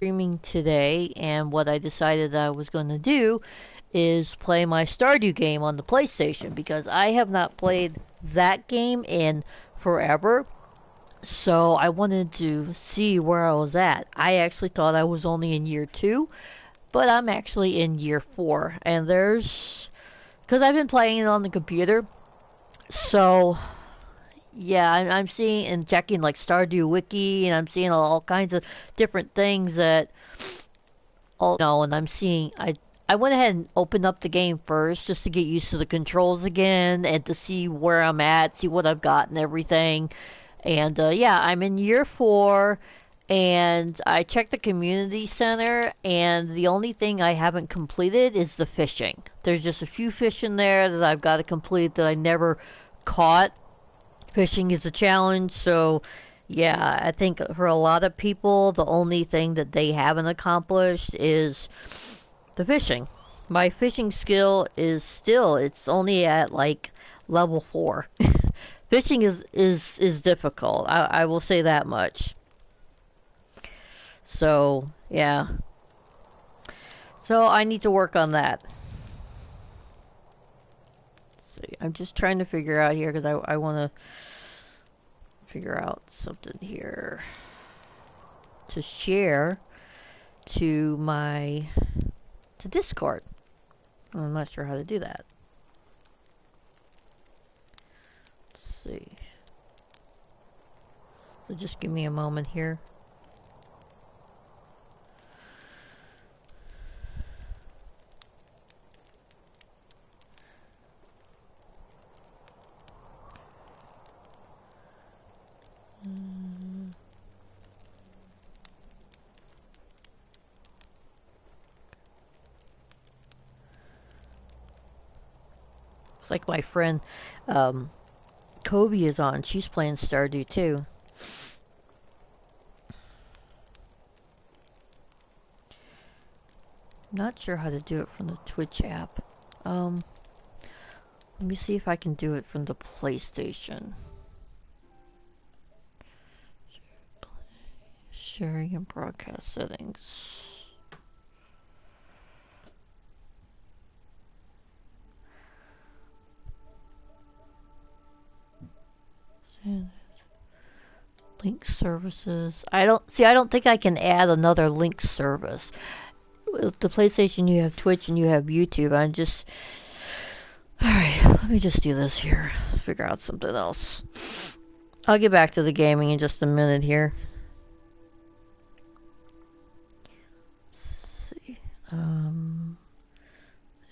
streaming today, and what I decided I was going to do is play my Stardew game on the PlayStation because I have not played that game in forever. So I wanted to see where I was at. I actually thought I was only in year two, but I'm actually in year four. And there's. Because I've been playing it on the computer, so yeah, I'm seeing and checking like Stardew Wiki, and I'm seeing all kinds of different things that all and I'm seeing I went ahead and opened up the game first just to get used to the controls again and to see where I'm at, see what I've got and everything. And yeah, I'm in year four, and I checked the community center, and the only thing I haven't completed is the fishing. There's just a few fish in there that I've got to complete that I never caught. Fishing is a challenge, so yeah, I think for a lot of people, the only thing that they haven't accomplished is the fishing. My fishing skill is still, it's only at like level 4. Fishing is difficult. I will say that much. So, yeah. So I need to work on that. So I'm just trying to figure out here because I want to figure out something here to share to my to Discord. I'm not sure how to do that. Let's see. So just give me a moment here. It's like my friend Kobe is on. She's playing Stardew too. I'm not sure how to do it from the Twitch app. Let me see if I can do it from the PlayStation. Sharing and broadcast settings. Link services. I don't think I can add another link service. With the PlayStation, you have Twitch and you have YouTube. I'm just. Alright, let me just do this here. Figure out something else. I'll get back to the gaming in just a minute here. Let's see.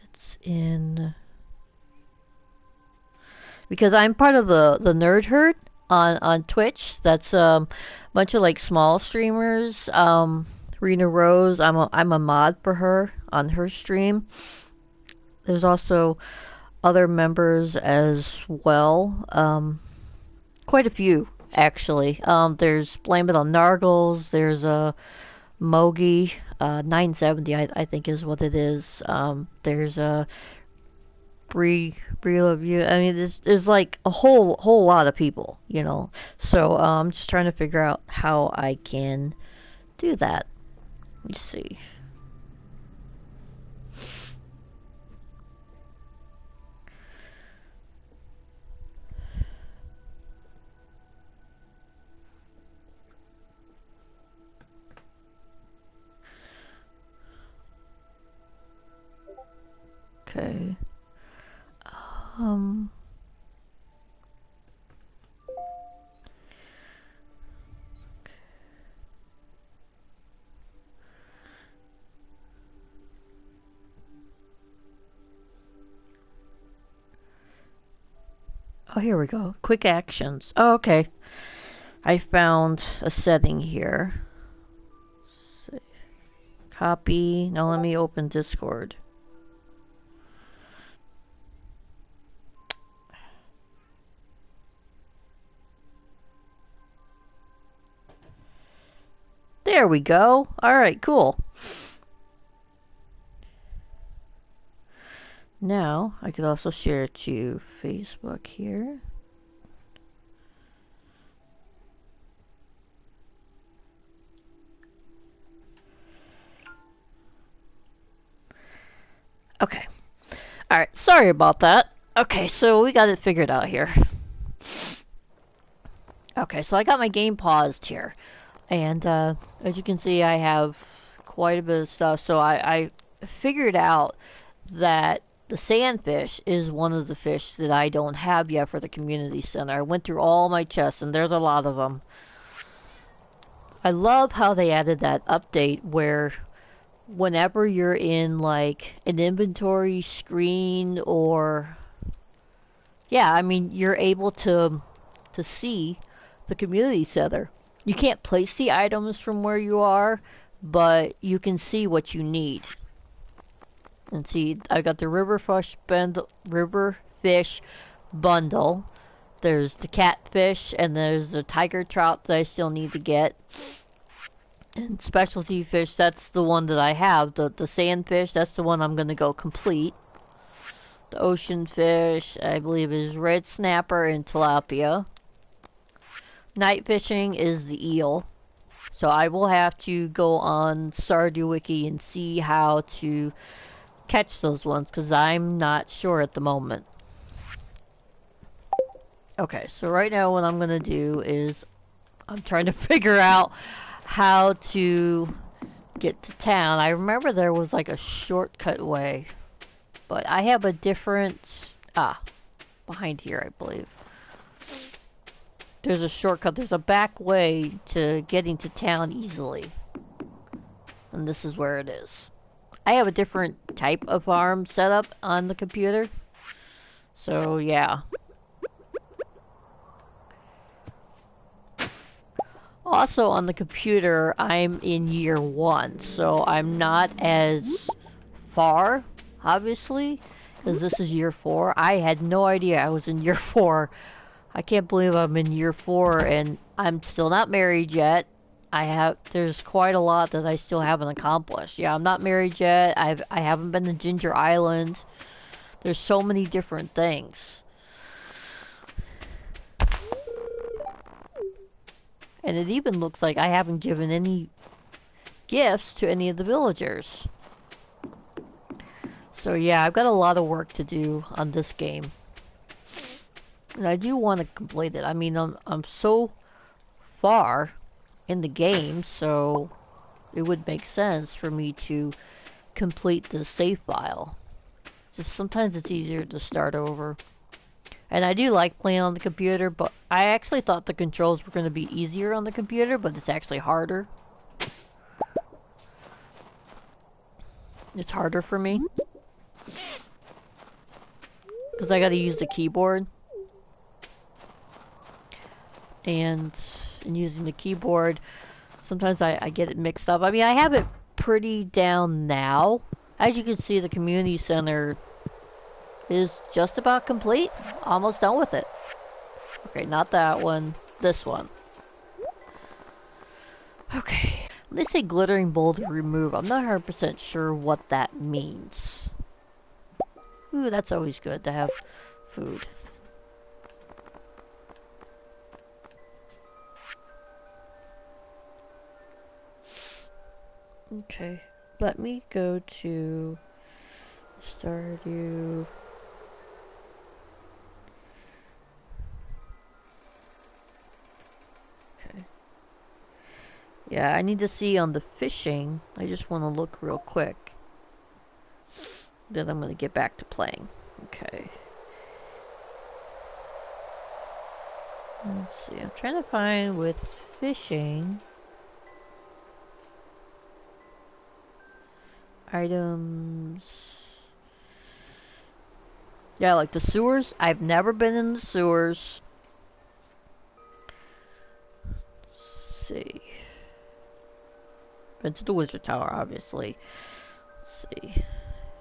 It's in. Because I'm part of the Nerd Herd on Twitch. That's a bunch of like small streamers. Rena Rose, I'm a mod for her on her stream. There's also other members as well. Quite a few actually. There's Blame It on Nargles. There's a Mogi 970, I think is what it is. There's a Bree of you. I mean, there's like a whole lot of people, you know. So I'm just trying to figure out how I can do that. Let me see. Okay. Um. Oh, here we go. Quick actions. Oh, okay. I found a setting here. Let's see. Copy. Now let me open Discord. There we go. Alright, cool. Now, I could also share it to Facebook here. Okay. Alright, sorry about that. Okay, so we got it figured out here. Okay, so I got my game paused here. And as you can see, I have quite a bit of stuff. So I figured out that the sandfish is one of the fish that I don't have yet for the community center. I went through all my chests, and there's a lot of them. I love how they added that update where whenever you're in like an inventory screen or yeah, I mean you're able to see the community center. You can't place the items from where you are, but you can see what you need. And see, I got the river fish bundle. There's the catfish and there's the tiger trout that I still need to get. And specialty fish, that's the one that I have. The sandfish, that's the one I'm gonna go complete. The ocean fish, I believe, is red snapper and tilapia. Night fishing is the eel. So I will have to go on Stardew Wiki and see how to catch those ones, because I'm not sure at the moment. Okay, so right now what I'm gonna do is I'm trying to figure out how to get to town. I remember there was like a shortcut way, but I have a different, behind here I believe. There's a shortcut, there's a back way to getting to town easily. And this is where it is. I have a different type of farm set up on the computer. So yeah. Also on the computer, I'm in year 1, so I'm not as far, obviously, because this is year 4. I had no idea I was in year 4. I can't believe I'm in year 4 and I'm still not married yet. There's quite a lot that I still haven't accomplished. Yeah, I'm not married yet. I haven't been to Ginger Island. There's so many different things. And it even looks like I haven't given any gifts to any of the villagers. So yeah, I've got a lot of work to do on this game. And I do want to complete it. I mean, I'm so far in the game, so it would make sense for me to complete the save file. Just sometimes it's easier to start over. And I do like playing on the computer, but I actually thought the controls were going to be easier on the computer, but it's actually harder. It's harder for me. Because I got to use the keyboard. And in using the keyboard, sometimes I get it mixed up. I mean, I have it pretty down now. As you can see, the community center is just about complete. Almost done with it. Okay, not that one. This one. Okay. When they say glittering boulder remove, I'm not 100% sure what that means. Ooh, that's always good to have food. Okay, let me go to Stardew. Okay. Yeah, I need to see on the fishing. I just want to look real quick. Then I'm going to get back to playing. Okay. Let's see, I'm trying to find with fishing. Items. Yeah, like the sewers. I've never been in the sewers. Let's see. Been to the wizard tower, obviously. Let's see.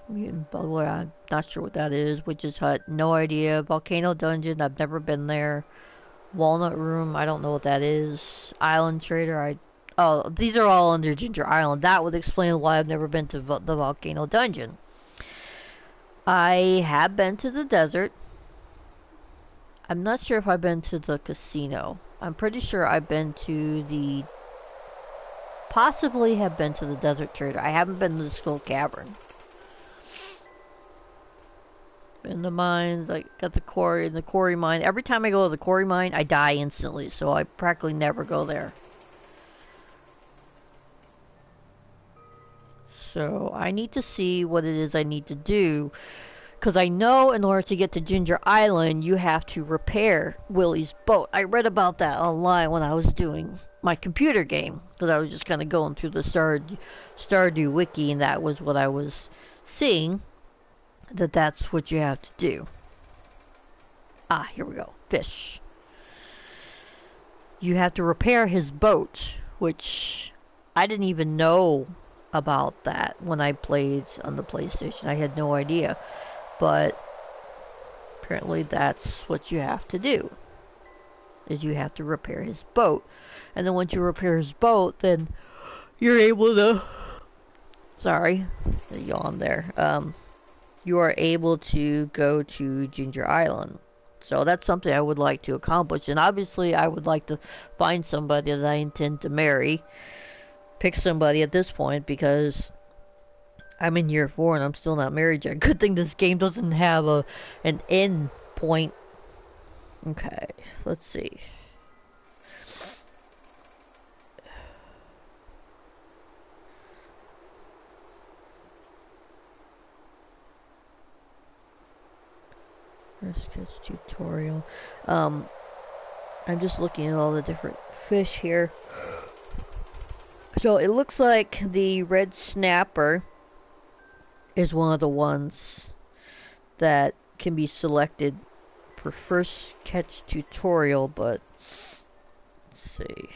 Mutant bugler, I'm not sure what that is. Witch's hut, no idea. Volcano dungeon, I've never been there. Walnut room, I don't know what that is. Island trader, oh, these are all under Ginger Island. That would explain why I've never been to the volcano dungeon. I have been to the desert. I'm not sure if I've been to the casino. I'm pretty sure I've been to the... Possibly have been to the desert trader. I haven't been to the skull cavern. In the mines, I got the quarry mine. Every time I go to the quarry mine, I die instantly, so I practically never go there. So I need to see what it is I need to do, because I know in order to get to Ginger Island, you have to repair Willie's boat. I read about that online when I was doing my computer game, because I was just kind of going through the Stardew Wiki, and that was what I was seeing, that's what you have to do. Ah, here we go. Fish. You have to repair his boat, which I didn't even know about that when I played on the PlayStation. I had no idea. But apparently that's what you have to do. Is you have to repair his boat. And then once you repair his boat, then you're able to... Sorry, a yawn there. You are able to go to Ginger Island. So that's something I would like to accomplish. And obviously I would like to find somebody that I intend to marry. Pick somebody at this point, because I'm in year 4 and I'm still not married yet. Good thing this game doesn't have an end point. Okay, let's see. First kids tutorial. I'm just looking at all the different fish here. So it looks like the red snapper is one of the ones that can be selected for first catch tutorial, but let's see.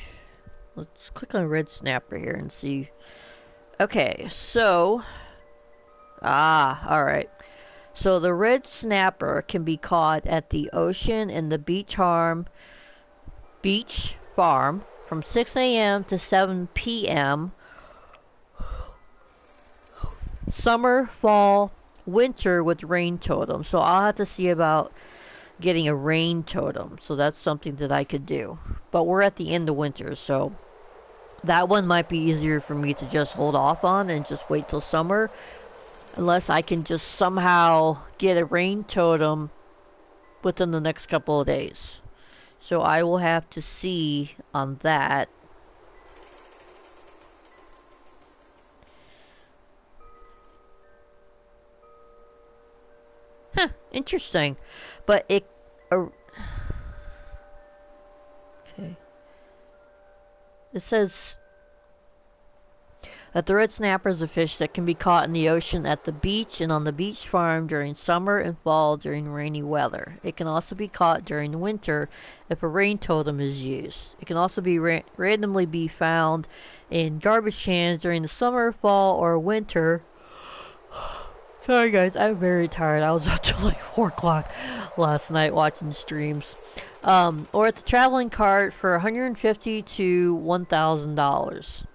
Let's click on red snapper here and see. Okay, so alright. So the red snapper can be caught at the ocean and the beach farm from 6 a.m. to 7 p.m. Summer, fall, winter with rain totem. So I'll have to see about getting a rain totem. So that's something that I could do. But we're at the end of winter, so that one might be easier for me to just hold off on and just wait till summer. Unless I can just somehow get a rain totem within the next couple of days. So I will have to see on that. Huh, interesting. But it... okay. It says that the red snapper is a fish that can be caught in the ocean, at the beach, and on the beach farm during summer and fall during rainy weather. It can also be caught during winter if a rain totem is used. It can also be randomly be found in garbage cans during the summer, fall, or winter. Sorry guys, I'm very tired. I was up till like 4 o'clock last night watching streams. Or at the traveling cart for $150 to $1,000.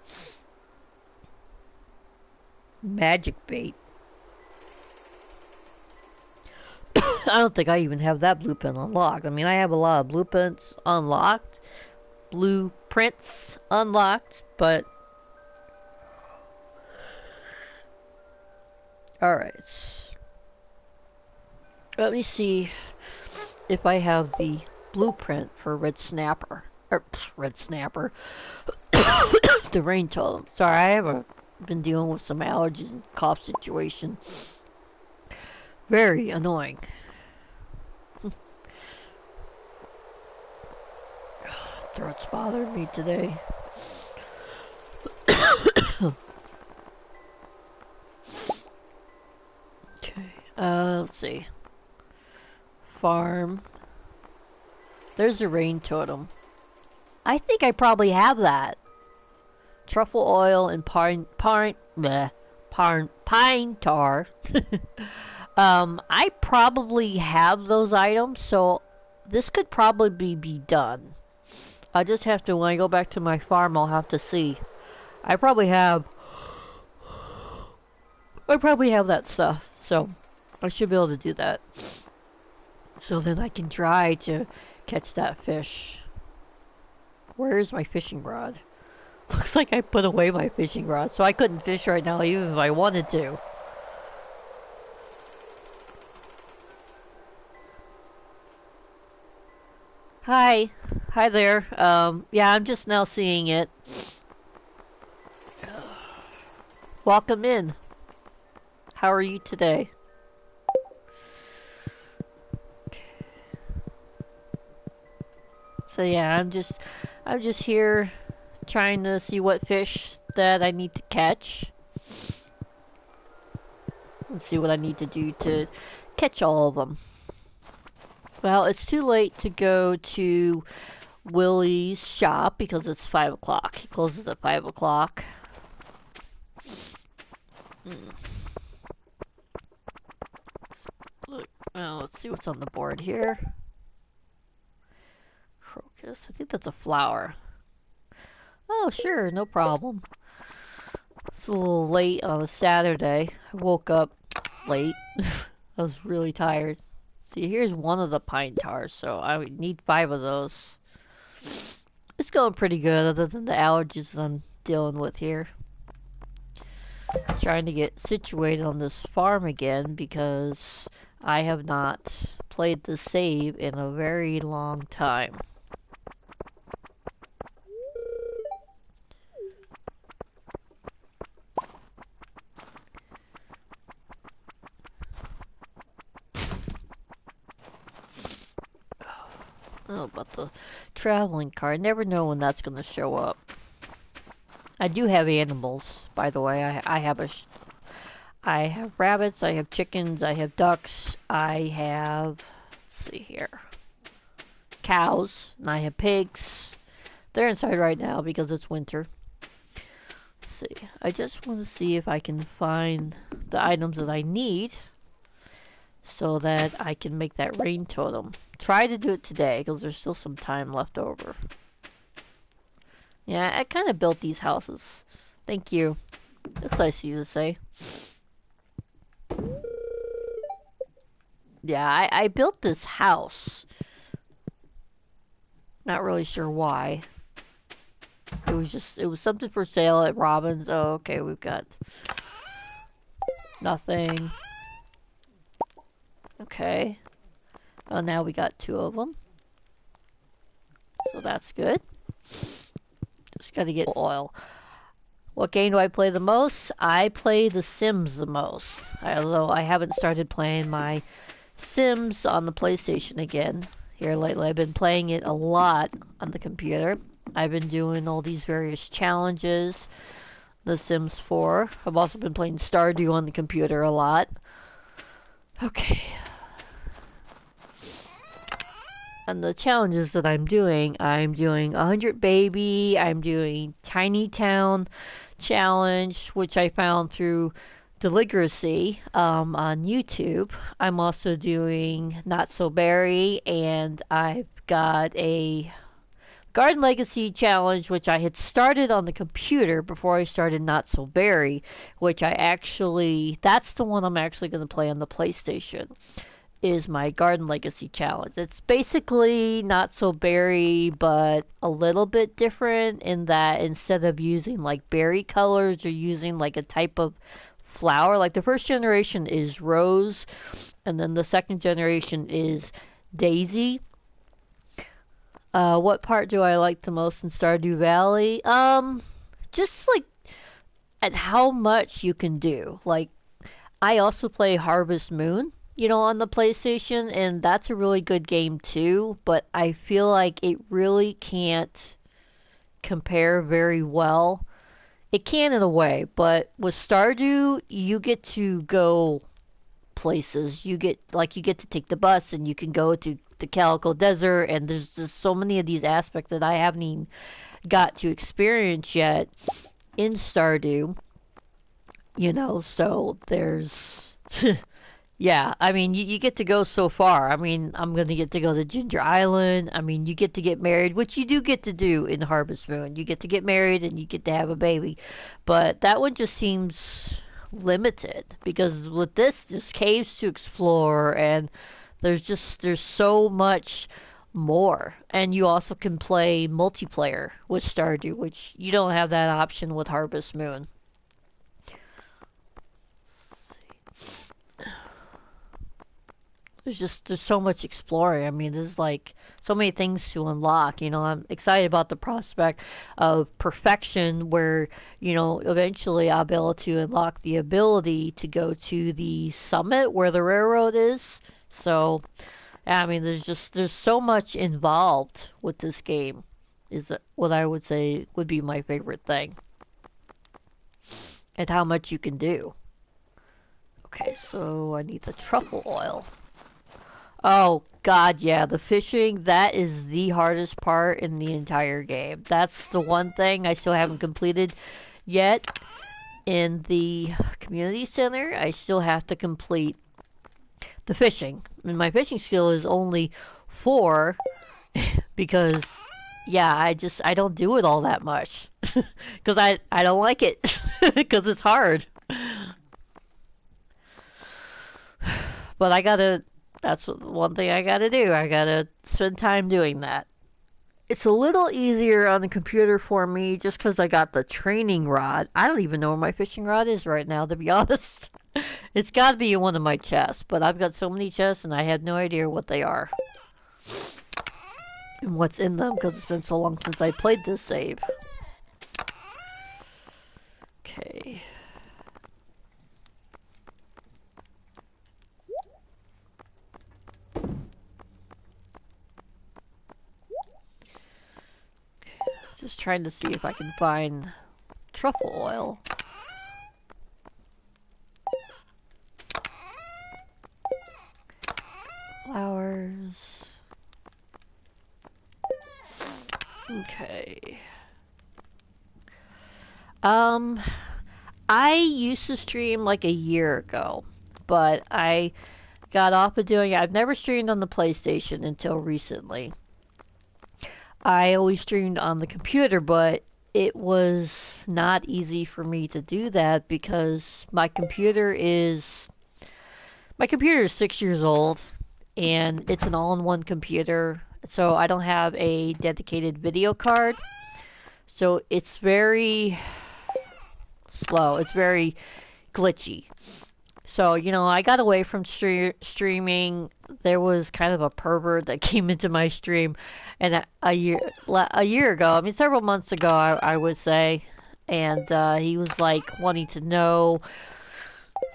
Magic bait. I don't think I even have that blueprint unlocked. I mean, I have a lot of blueprints unlocked, but alright. Let me see if I have the blueprint for red snapper. Or red snapper. The rain totem. Sorry, I have been dealing with some allergies and cough situation. Very annoying. Throat's bothering me today. Okay, let's see. Farm. There's the rain totem. I think I probably have that. Truffle oil and pine tar. I probably have those items, so this could probably be done. I just have to, when I go back to my farm, I'll have to see. I probably have that stuff, so I should be able to do that. So then I can try to catch that fish. Where is my fishing rod? Looks like I put away my fishing rod, so I couldn't fish right now even if I wanted to. Hi. Hi there. Yeah, I'm just now seeing it. Welcome in. How are you today? So yeah, I'm just here trying to see what fish that I need to catch. Let's see what I need to do to catch all of them. Well, it's too late to go to Willie's shop because it's 5 o'clock. He closes at 5 o'clock. Mm. Well, let's see what's on the board here. Crocus. I think that's a flower. Oh, sure, no problem. It's a little late on a Saturday. I woke up late. I was really tired. See, here's one of the pine tars, so I would need 5 of those. It's going pretty good, other than the allergies I'm dealing with here. Trying to get situated on this farm again because I have not played the save in a very long time. Oh, about the traveling car. I never know when that's going to show up. I do have animals, by the way. I have rabbits, I have chickens, I have ducks, I have, let's see here, cows, and I have pigs. They're inside right now because it's winter. Let's see. I just want to see if I can find the items that I need so that I can make that rain totem. Try to do it today because there's still some time left over. Yeah, I kind of built these houses. Thank you. That's nice of you to say. Yeah, I built this house. Not really sure why. It was something for sale at Robin's. Oh, okay, we've got nothing. Okay. Well, now we got 2 of them. So that's good. Just gotta get oil. What game do I play the most? I play The Sims the most. Although I haven't started playing my Sims on the PlayStation again. Here lately, I've been playing it a lot on the computer. I've been doing all these various challenges. The Sims 4. I've also been playing Stardew on the computer a lot. Okay. And the challenges that I'm doing 100 Baby, I'm doing Tiny Town Challenge, which I found through Deligracy on YouTube. I'm also doing Not So Berry, and I've got a Garden Legacy Challenge, which I had started on the computer before I started Not So Berry, that's the one I'm actually going to play on the PlayStation, is my Garden Legacy Challenge. It's basically Not So Berry, but a little bit different in that instead of using like berry colors, you're using like a type of flower. Like the first generation is rose, and then the second generation is daisy. What part do I like the most in Stardew Valley? Just like at how much you can do. Like I also play Harvest Moon, on the PlayStation, and that's a really good game too, but I feel like it really can't compare very well. It can in a way, but with Stardew, you get to go places. You get to take the bus and you can go to the Calico Desert, and there's just so many of these aspects that I haven't even got to experience yet in Stardew, so there's yeah, I mean, you get to go so far. I mean, I'm going to get to go to Ginger Island. I mean, you get to get married, which you do get to do in Harvest Moon. You get to get married and you get to have a baby. But that one just seems limited because with this, there's caves to explore and there's so much more. And you also can play multiplayer with Stardew, which you don't have that option with Harvest Moon. There's so much exploring. I mean, there's like so many things to unlock. I'm excited about the prospect of perfection, where eventually I'll be able to unlock the ability to go to the summit where the railroad is. So, yeah, I mean, there's so much involved with this game. Is what I would say would be my favorite thing, and how much you can do. Okay, so I need the truffle oil. Oh, God, yeah, the fishing, that is the hardest part in the entire game. That's the one thing I still haven't completed yet in the community center. I still have to complete the fishing. And my fishing skill is only 4 because, yeah, I don't do it all that much. Because I don't like it. Because it's hard. But that's one thing I gotta do. I gotta spend time doing that. It's a little easier on the computer for me just because I got the training rod. I don't even know where my fishing rod is right now, to be honest. It's gotta be in one of my chests, but I've got so many chests and I have no idea what they are and what's in them because it's been so long since I played this save. Okay. Just trying to see if I can find truffle oil. Flowers. Okay. I used to stream like a year ago, but I got off of doing it. I've never streamed on the PlayStation until recently. I always streamed on the computer, but it was not easy for me to do that because my computer is 6 years old and it's an all-in-one computer, so I don't have a dedicated video card. So it's very slow. It's very glitchy. So, I got away from streaming. There was kind of a pervert that came into my stream, and a year ago, I mean, several months ago, I would say, and he was like wanting to know,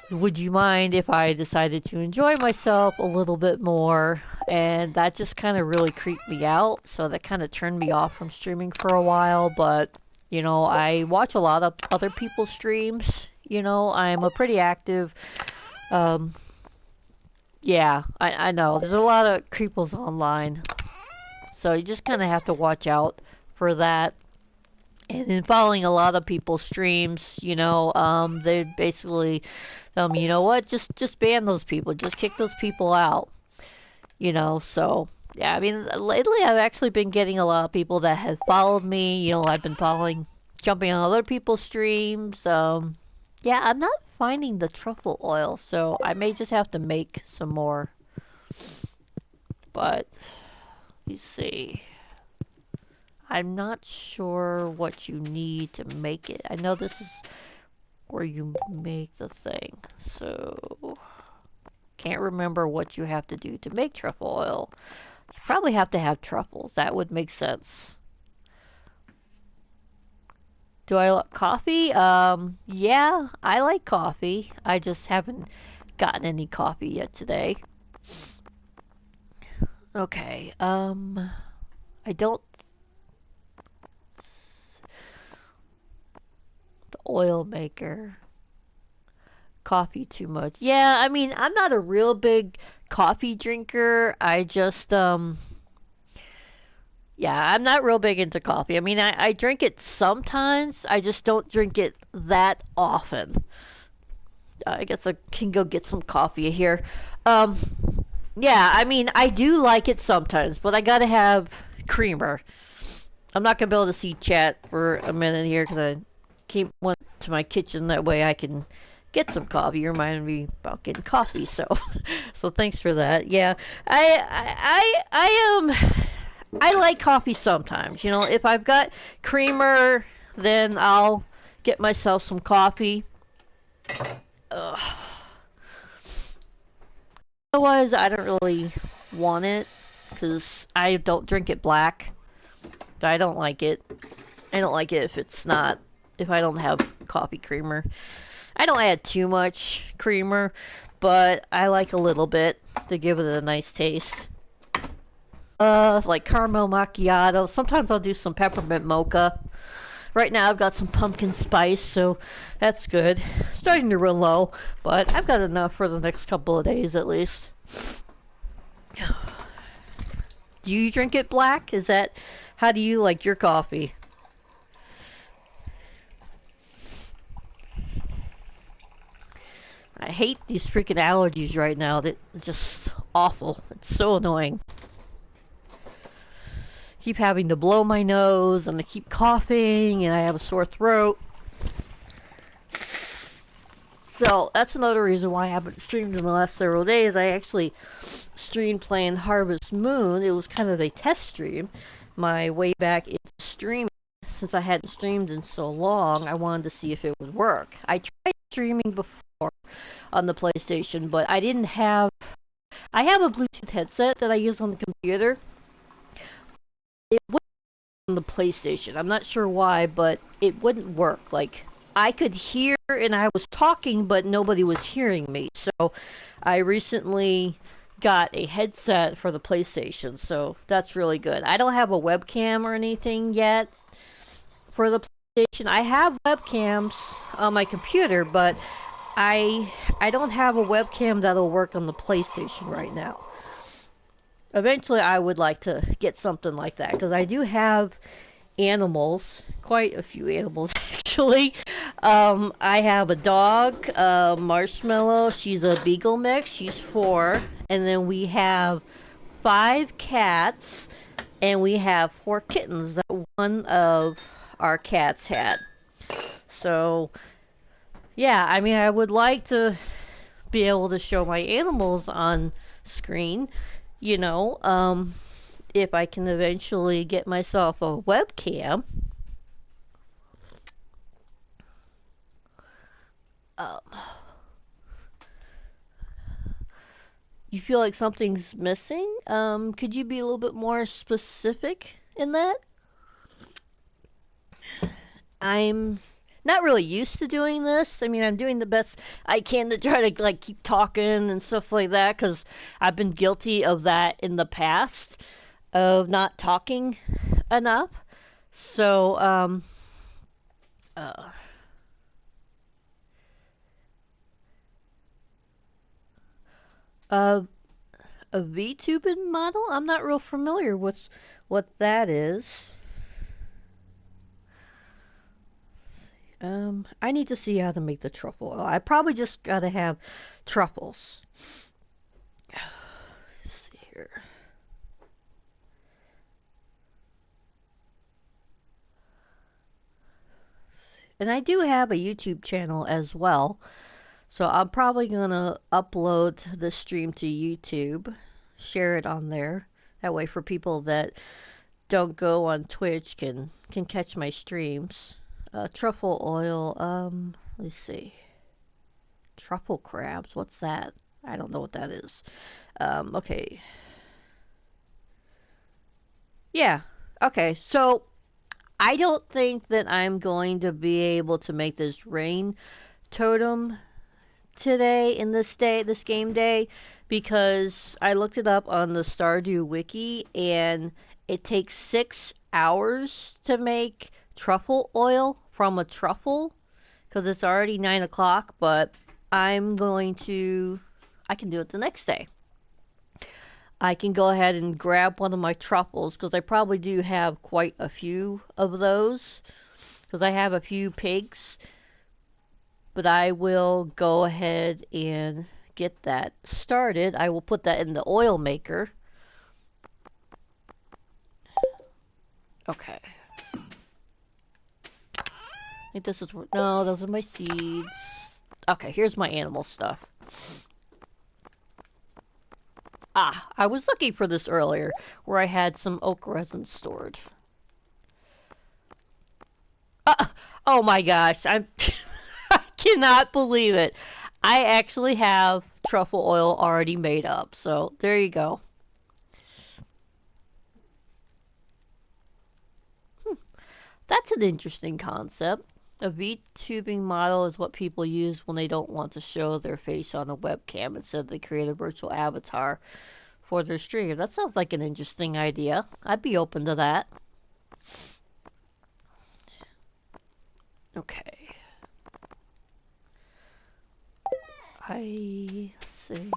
would you mind if I decided to enjoy myself a little bit more? And that just kind of really creeped me out. So that kind of turned me off from streaming for a while. But, I watch a lot of other people's streams. I'm a pretty active. Um, yeah, I know. There's a lot of creepos online. So you just kind of have to watch out for that. And in following a lot of people's streams, they basically tell me, you know what, just ban those people, just kick those people out, So yeah, I mean, lately I've actually been getting a lot of people that have followed me. I've been jumping on other people's streams. Yeah, I'm not finding the truffle oil, so I may just have to make some more. But let's see. I'm not sure what you need to make it. I know this is where you make the thing. So, can't remember what you have to do to make truffle oil. You probably have to have truffles. That would make sense. Do I like coffee? Yeah, I like coffee. I just haven't gotten any coffee yet today. Okay, I don't the oil maker. Coffee too much. Yeah, I mean, I'm not a real big coffee drinker. Yeah, I'm not real big into coffee. I mean, I drink it sometimes. I just don't drink it that often. I guess I can go get some coffee here. Um, yeah, I mean, I do like it sometimes, but I gotta have creamer. I'm not gonna be able to see chat for a minute here because I went to my kitchen. That way I can get some coffee. You reminded me about getting coffee, so so thanks for that. Yeah, I like coffee sometimes. If I've got creamer, then I'll get myself some coffee. Ugh. Otherwise, I don't really want it. because I don't drink it black. I don't like it. I don't like it if it's not, if I don't have coffee creamer. I don't add too much creamer, but I like a little bit to give it a nice taste. Like caramel macchiato. Sometimes I'll do some peppermint mocha. Right now I've got some pumpkin spice, so that's good. Starting to run low, but I've got enough for the next couple of days at least. Do you drink it black? Is that, how do you like your coffee? I hate these freaking allergies right now. It's just awful. It's so annoying. Keep having to blow my nose and I keep coughing and I have a sore throat. So that's another reason why I haven't streamed in the last several days. I actually streamed playing Harvest Moon. It was kind of a test stream. My way back into streaming, since I hadn't streamed in so long, I wanted to see if it would work. I tried streaming before on the PlayStation, but I didn't have... I have a Bluetooth headset that I use on the computer. It wouldn't on the PlayStation. I'm not sure why, but it wouldn't work. Like, I could hear and I was talking, but nobody was hearing me. So I recently got a headset for the PlayStation, so that's really good. I don't have a webcam or anything yet for the PlayStation. I have webcams on my computer, but I don't have a webcam that'll work on the PlayStation right now. Eventually, I would like to get something like that because I do have animals, quite a few animals actually. I have a dog, Marshmallow. She's a beagle mix. She's 4, and then we have 5 cats, and we have 4 kittens that one of our cats had. So, yeah, I mean, I would like to be able to show my animals on screen, you know, if I can eventually get myself a webcam. Um, you feel like something's missing? Could you be a little bit more specific in that? I'm not really used to doing this. I mean, I'm doing the best I can to try to like keep talking and stuff like that because I've been guilty of that in the past of not talking enough. So, uh, uh, a VTubing model? I'm not real familiar with what that is. I need to see how to make the truffle oil. I probably just gotta have truffles. Let's see here. And I do have a YouTube channel as well. So I'm probably gonna upload the stream to YouTube, share it on there. That way for people that don't go on Twitch can catch my streams. Truffle oil, let's see. Truffle crabs, what's that? I don't know what that is. Okay. Yeah, okay, so I don't think that I'm going to be able to make this rain totem today in this game day, because I looked it up on the Stardew wiki and it takes 6 hours to make truffle oil from a truffle because it's already 9 o'clock, but I can do it the next day. I can go ahead and grab one of my truffles because I probably do have quite a few of those because I have a few pigs, but I will go ahead and get that started. I will put that in the oil maker. Okay. I think this is... No, those are my seeds. Okay, here's my animal stuff. Ah, I was looking for this earlier, where I had some oak resin stored. Oh my gosh, I'm... I cannot believe it. I actually have truffle oil already made up, so there you go. That's an interesting concept. A VTubing model is what people use when they don't want to show their face on a webcam. Instead, they create a virtual avatar for their stream. That sounds like an interesting idea. I'd be open to that. Okay. I see.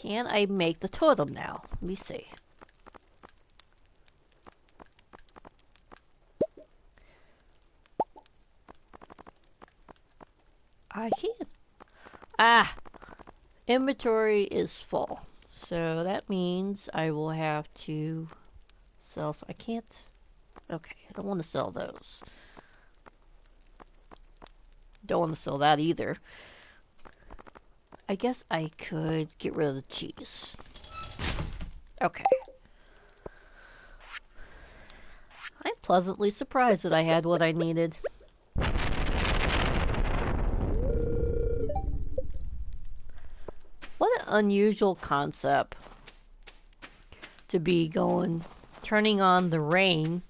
Can I make the totem now? Let me see. I can. Ah! Inventory is full. So that means I will have to sell. I can't. Okay, I don't want to sell those. Don't want to sell that either. I guess I could get rid of the cheese. Okay. I'm pleasantly surprised that I had what I needed. What an unusual concept to be turning on the rain,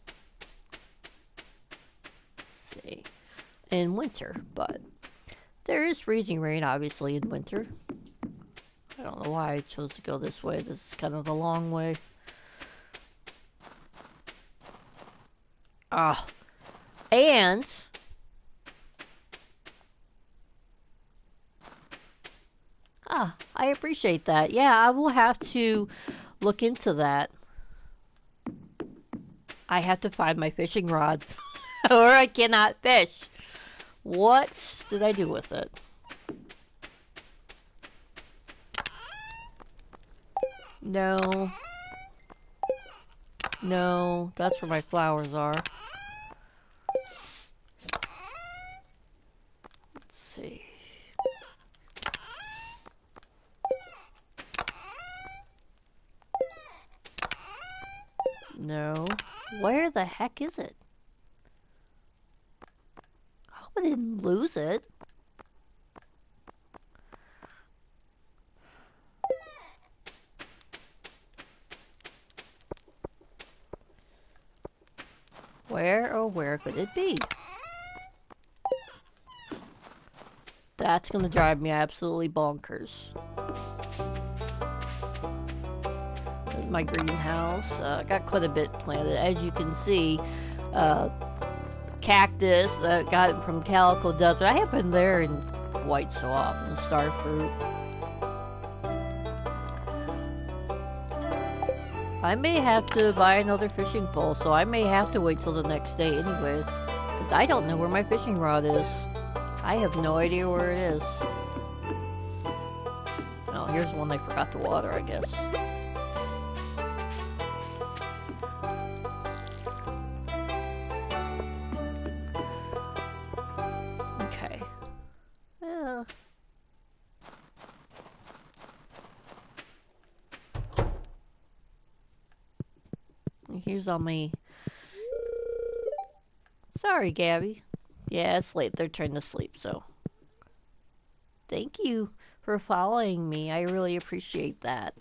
let's see, in winter, but there is freezing rain obviously in winter. I don't know why I chose to go this way. This is kind of the long way. Ah, and I appreciate that. Yeah, I will have to look into that. I have to find my fishing rod or I cannot fish. What did I do with it? No. No, that's where my flowers are. Let's see. No. Where the heck is it? I hope I didn't lose it. Where, oh where could it be? That's gonna drive me absolutely bonkers. There's my greenhouse. Got quite a bit planted. As you can see, cactus, got it from Calico Desert. I have been there in quite so often. Starfruit. I may have to buy another fishing pole, so I may have to wait till the next day anyways. Because I don't know where my fishing rod is. I have no idea where it is. Oh, here's one I forgot to water, I guess. Okay. Yeah. Here's all my... Sorry, Gabby. Yeah, it's late. They're trying to sleep, so... Thank you for following me. I really appreciate that.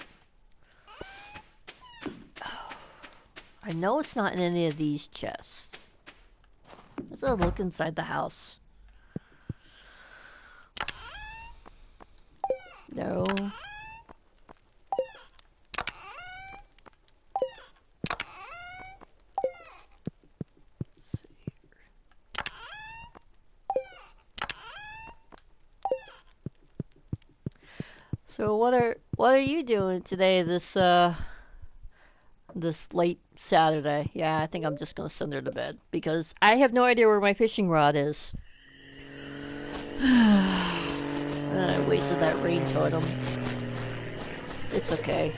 I know it's not in any of these chests. Let's have a look inside the house. No. So what are you doing today? This late Saturday? Yeah, I think I'm just gonna send her to bed because I have no idea where my fishing rod is. I wasted that rain totem. It's okay.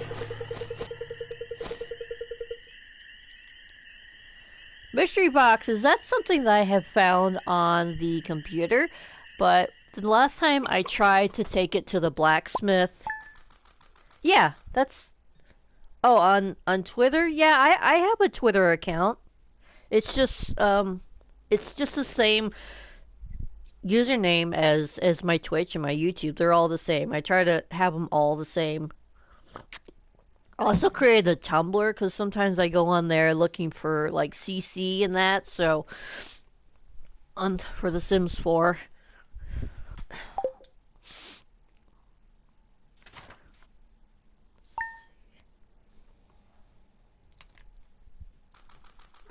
Mystery boxes. That's something that I have found on the computer, but the last time I tried to take it to the blacksmith. Yeah, that's... Oh, on Twitter? Yeah, I have a Twitter account. It's just the same username as my Twitch and my YouTube. They're all the same. I try to have them all the same. I also created a Tumblr because sometimes I go on there looking for like CC and that. So on for The Sims 4.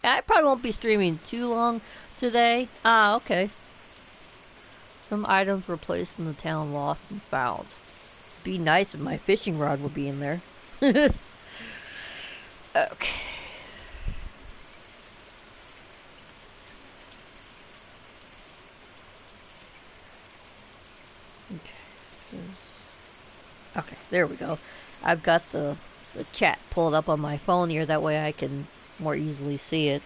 I probably won't be streaming too long today. Ah, okay. Some items were placed in the town lost and found. Be nice if my fishing rod would be in there. Okay. Okay, there we go. I've got the chat pulled up on my phone here, that way I can more easily see it.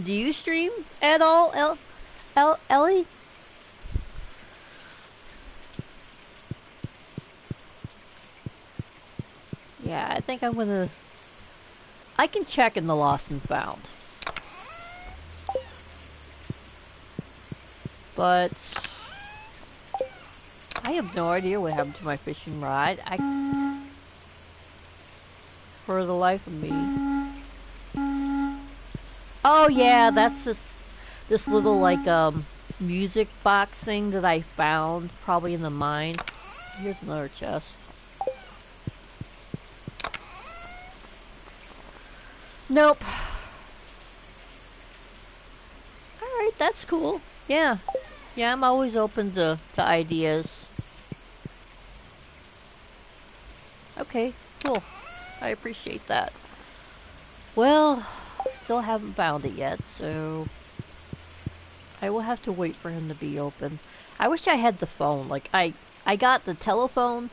Do you stream at all, Ellie? Yeah, I think I'm gonna... I can check in the lost and found. But... I have no idea what happened to my fishing rod. For the life of me. Oh yeah, that's this little like music box thing that I found probably in the mine. Here's another chest. Nope. Alright, that's cool. Yeah. Yeah, I'm always open to ideas. Okay, cool. I appreciate that. Well, still haven't found it yet, so I will have to wait for him to be open. I wish I had the phone. Like I got the telephone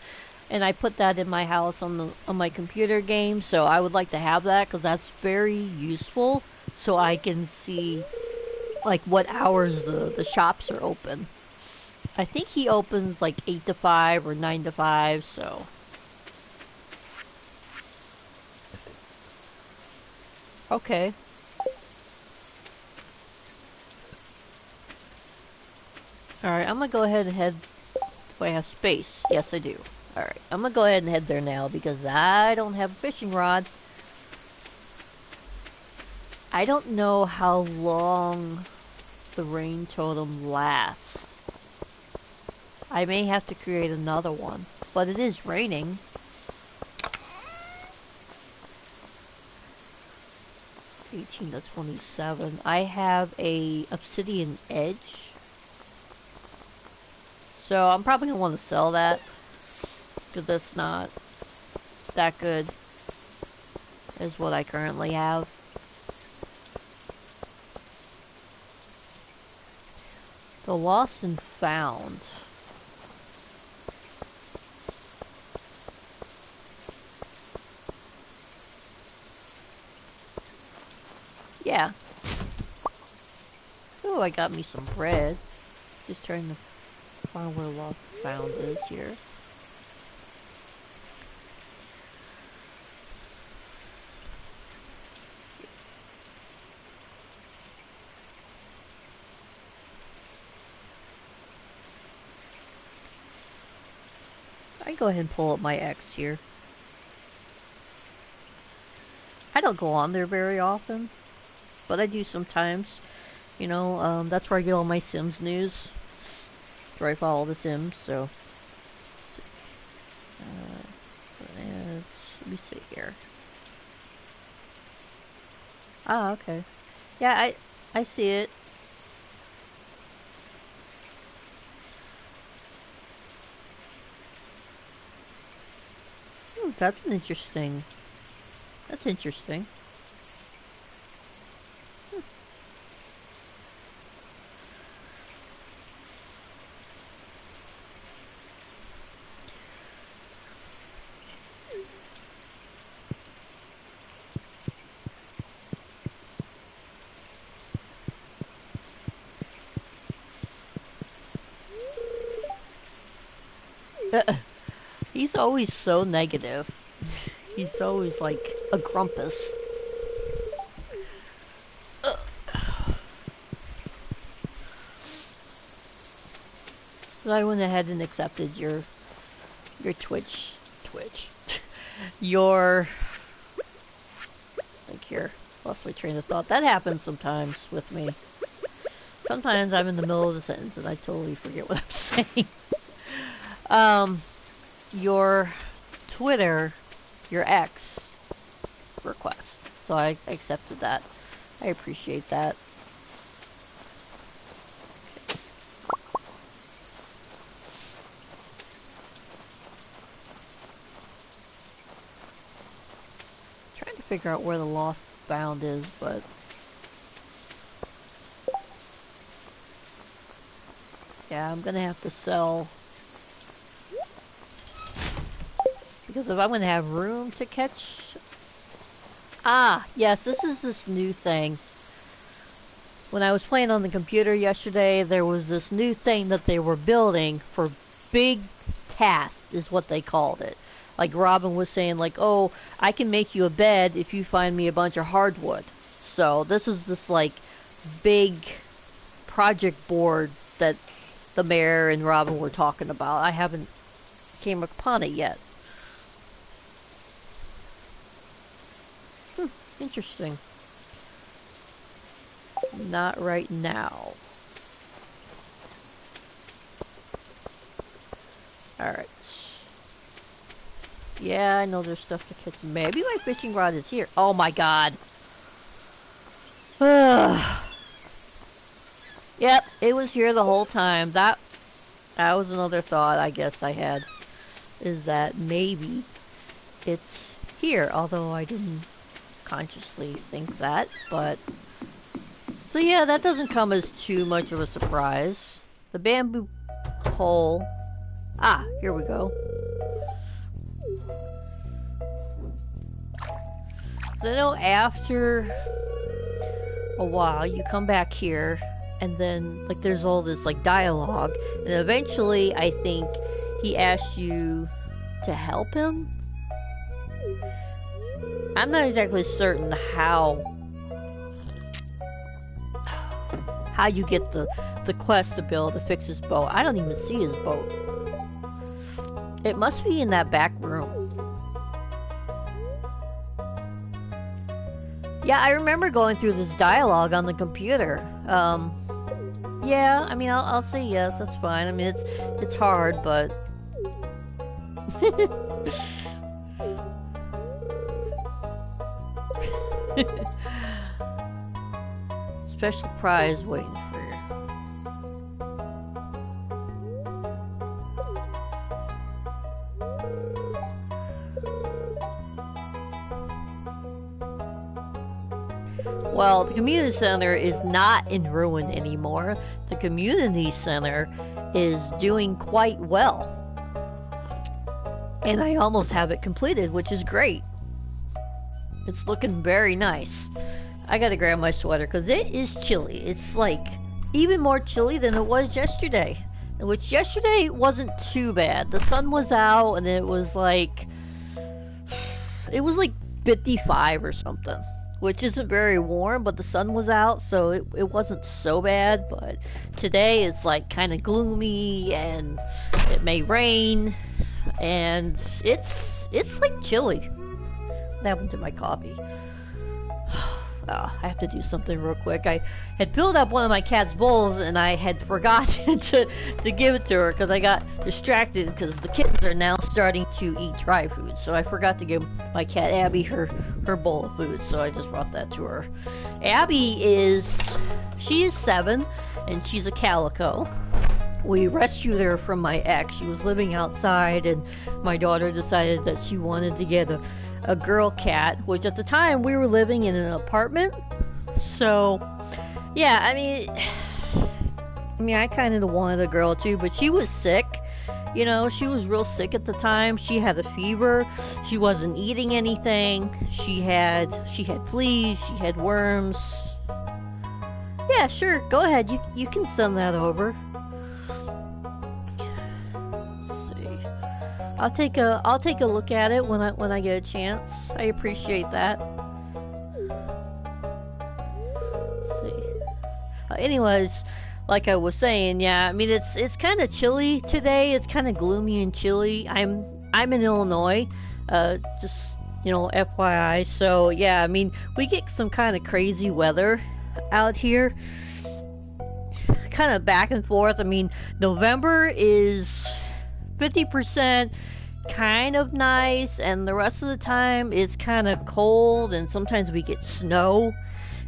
and I put that in my house on my computer game, so I would like to have that because that's very useful, so I can see like what hours the shops are open. I think he opens like 8 to 5 or 9 to 5, so okay. Alright, I'm gonna go ahead and head... Do I have space? Yes, I do. Alright, I'm gonna go ahead and head there now because I don't have a fishing rod. I don't know how long the rain totem lasts. I may have to create another one, but it is raining. $18 to $27. I have a obsidian edge. So I'm probably gonna want to sell that because that's not that good as what I currently have. The lost and found. Yeah. Oh, I got me some bread. Just trying to find where lost and found is here. I go ahead and pull up my X here. I don't go on there very often, but I do sometimes. You know, that's where I get all my Sims news. That's where I follow the Sims, so. Let me see here. Ah, okay. Yeah, I see it. That's an interesting. That's interesting. He's always so negative. He's always like a grumpus. So I went ahead and accepted your Twitch, your, like here, lost my train of thought. That happens sometimes with me. Sometimes I'm in the middle of the sentence and I totally forget what I'm saying. Your Twitter, your X request. So I accepted that. I appreciate that. Trying to figure out where the lost bound is, but yeah, I'm gonna have to sell, because if I'm gonna have room to catch... Ah, yes, this is this new thing. When I was playing on the computer yesterday, there was this new thing that they were building for big tasks, is what they called it. Like Robin was saying, like, oh, I can make you a bed if you find me a bunch of hardwood. So this is this, like, big project board that the mayor and Robin were talking about. I haven't came upon it yet. Interesting. Not right now. Alright. Yeah, I know there's stuff to catch. Maybe my fishing rod is here. Oh my god. Yep, it was here the whole time. That was another thought I guess I had. Is that maybe it's here. Although I didn't consciously think that. But... So yeah, that doesn't come as too much of a surprise. The bamboo pole... Ah, here we go. So I know after a while you come back here and then like there's all this like dialogue and eventually I think he asks you to help him. I'm not exactly certain how you get the quest to be able to fix his boat. I don't even see his boat. It must be in that back room. Yeah, I remember going through this dialogue on the computer. Yeah, I mean, I'll say yes, that's fine. I mean, it's hard, but... Special prize waiting for you. Well, the community center is not in ruin anymore. The community center is doing quite well. And I almost have it completed, which is great. It's looking very nice. I gotta grab my sweater because it is chilly. It's like even more chilly than it was yesterday. Which yesterday wasn't too bad. The sun was out and it was like 55 or something. Which isn't very warm, but the sun was out, so it wasn't so bad. But today it's like kind of gloomy, and it may rain, and it's like chilly. What happened to my coffee? I have to do something real quick. I had filled up one of my cat's bowls, and I had forgotten to give it to her because I got distracted because the kittens are now starting to eat dry food. So I forgot to give my cat Abby her bowl of food, so I just brought that to her. Abby is 7, and she's a calico. We rescued her from my ex. She was living outside, and my daughter decided that she wanted to get a girl cat, which at the time we were living in an apartment. So, yeah, I mean, I kind of wanted a girl too, but she was sick. You know, she was real sick at the time. She had a fever. She wasn't eating anything. She had fleas. She had worms. Yeah, sure. Go ahead. You can send that over. I'll take a look at it when I get a chance. I appreciate that. Let's see. Anyways, like I was saying, yeah, I mean it's kind of chilly today. It's kind of gloomy and chilly. I'm in Illinois, just FYI. So yeah, I mean we get some kind of crazy weather out here, kind of back and forth. I mean November is 50% kind of nice, and the rest of the time it's kind of cold, and sometimes we get snow.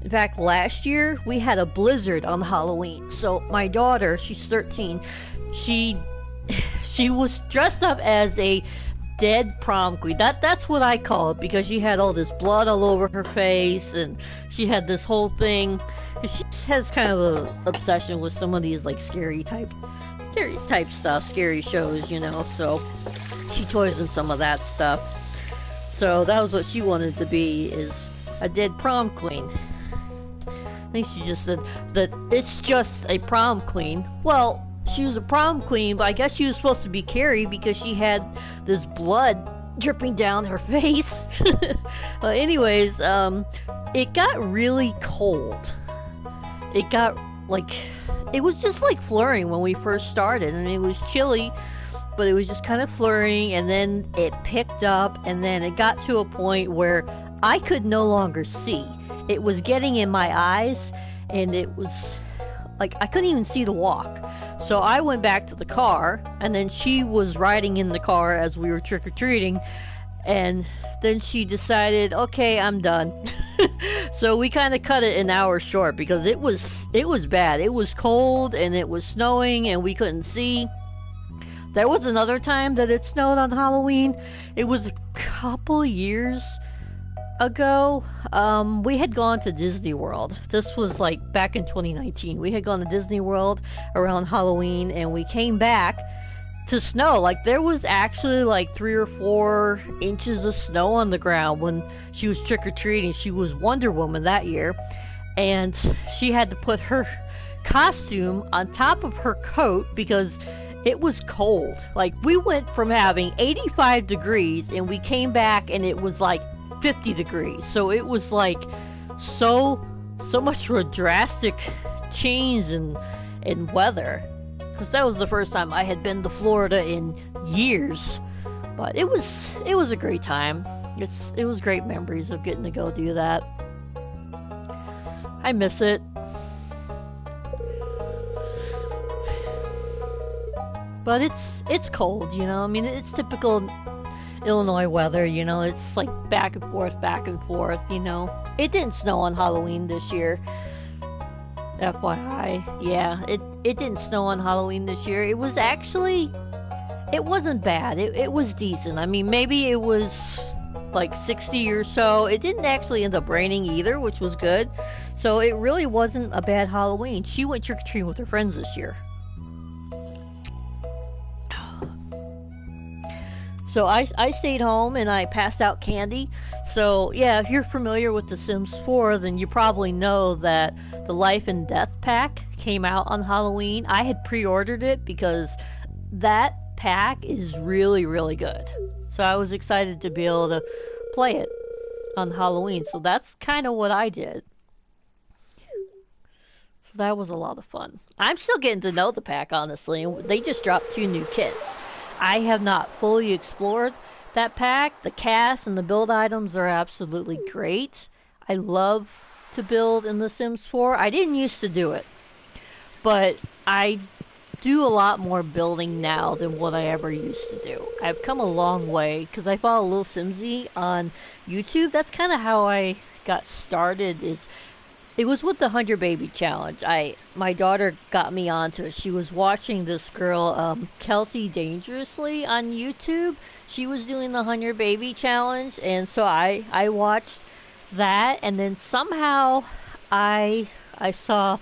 In fact, last year we had a blizzard on Halloween. So my daughter, she's 13, she was dressed up as a dead prom queen. That's what I call it, because she had all this blood all over her face, and she had this whole thing. She has kind of an obsession with some of these like scary type stuff, scary shows, so she toys in some of that stuff. So that was what she wanted to be, is a dead prom queen. I think she just said that it's just a prom queen. Well, she was a prom queen, but I guess she was supposed to be Carrie because she had this blood dripping down her face. But anyways, it got really cold. It got it was just like flurrying when we first started, and it was chilly, but it was just kind of flurrying, and then it picked up, and then it got to a point where I could no longer see. It was getting in my eyes, and it was like I couldn't even see to walk. So I went back to the car, and then she was riding in the car as we were trick-or-treating, and then she decided, okay, I'm done. So we kind of cut it an hour short because it was bad. It was cold, and it was snowing, and we couldn't see. There was another time that it snowed on Halloween. It was a couple years ago. We had gone to Disney World. This was like back in 2019. We had gone to Disney World around Halloween, and we came back to snow. Like there was actually like 3 or 4 inches of snow on the ground when she was trick-or-treating. She was Wonder Woman that year, and she had to put her costume on top of her coat because it was cold. Like we went from having 85 degrees and we came back and it was like 50 degrees. So it was like so much of a drastic change in weather. Because that was the first time I had been to Florida in years. But it was a great time. It was great memories of getting to go do that. I miss it. But it's cold, I mean, it's typical Illinois weather, it's like back and forth, It didn't snow on Halloween this year. FYI. Yeah, it didn't snow on Halloween this year. It was actually, it wasn't bad. It was decent. I mean, maybe it was like 60 or so. It didn't actually end up raining either, which was good. So it really wasn't a bad Halloween. She went trick-or-treating with her friends this year. So I stayed home and I passed out candy. So yeah, if you're familiar with The Sims 4, then you probably know that the Life and Death pack came out on Halloween. I had pre-ordered it because that pack is really, really good. So I was excited to be able to play it on Halloween. So that's kind of what I did. So that was a lot of fun. I'm still getting to know the pack, honestly. They just dropped 2 new kits. I have not fully explored that pack. The cast and the build items are absolutely great. I love to build in The Sims 4. I didn't used to do it, but I do a lot more building now than what I ever used to do. I've come a long way because I follow Lil Simsy on YouTube. That's kind of how I got started. It was with the 100 Baby Challenge. My daughter got me onto it. She was watching this girl, Kelsey Dangerously, on YouTube. She was doing the 100 Baby Challenge, and so I watched that, and then somehow I saw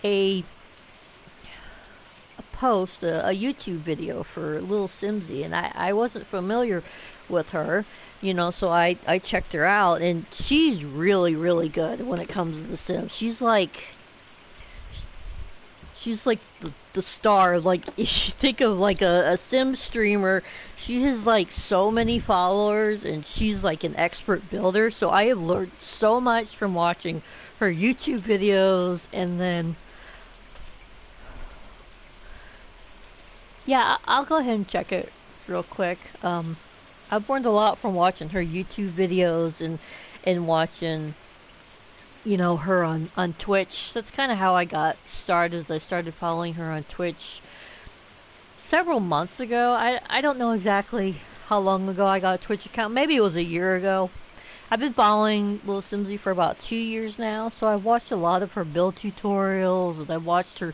a post, a YouTube video for Lil Simsy, and I wasn't familiar with her. So I checked her out, and she's really, really good when it comes to The Sims. She's like the star. Like, if you think of like a Sim streamer, she has like so many followers, and she's like an expert builder. So I have learned so much from watching her YouTube videos, and then Yeah, I'll go ahead and check it real quick. I've learned a lot from watching her YouTube videos and watching, you know, her on Twitch. That's kind of how I got started. I started following her on Twitch several months ago. I don't know exactly how long ago I got a Twitch account. Maybe it was a year ago. I've been following Little Simsy for about 2 years now, so I've watched a lot of her build tutorials and I've watched her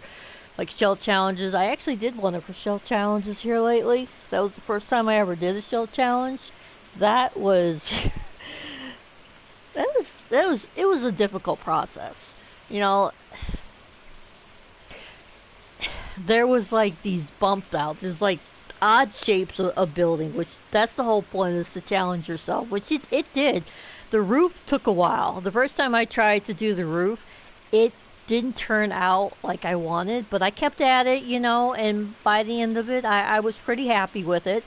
like shell challenges. I actually did one of her shell challenges here lately. That was the first time I ever did a shell challenge. That was it was a difficult process. You know, there was like these bump outs. There's like odd shapes of building, which that's the whole point is to challenge yourself, which it did. The roof took a while. The first time I tried to do the roof, it didn't turn out like I wanted, but I kept at it, you know, and by the end of it, I was pretty happy with it.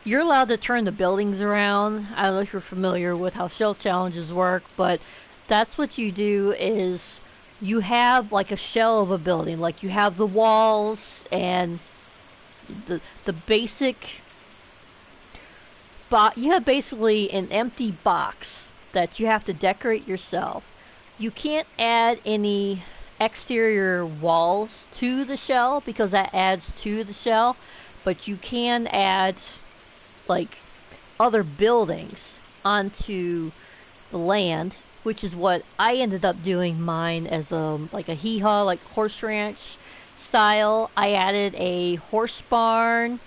You're allowed to turn the buildings around. I don't know if you're familiar with how shell challenges work, but that's what you do is you have like a shell of a building, like you have the walls and the basic you have basically an empty box that you have to decorate yourself. You can't add any exterior walls to the shell because that adds to the shell, but you can add like other buildings onto the land, which is what I ended up doing mine as a like a hee haw like horse ranch style. I added a horse barn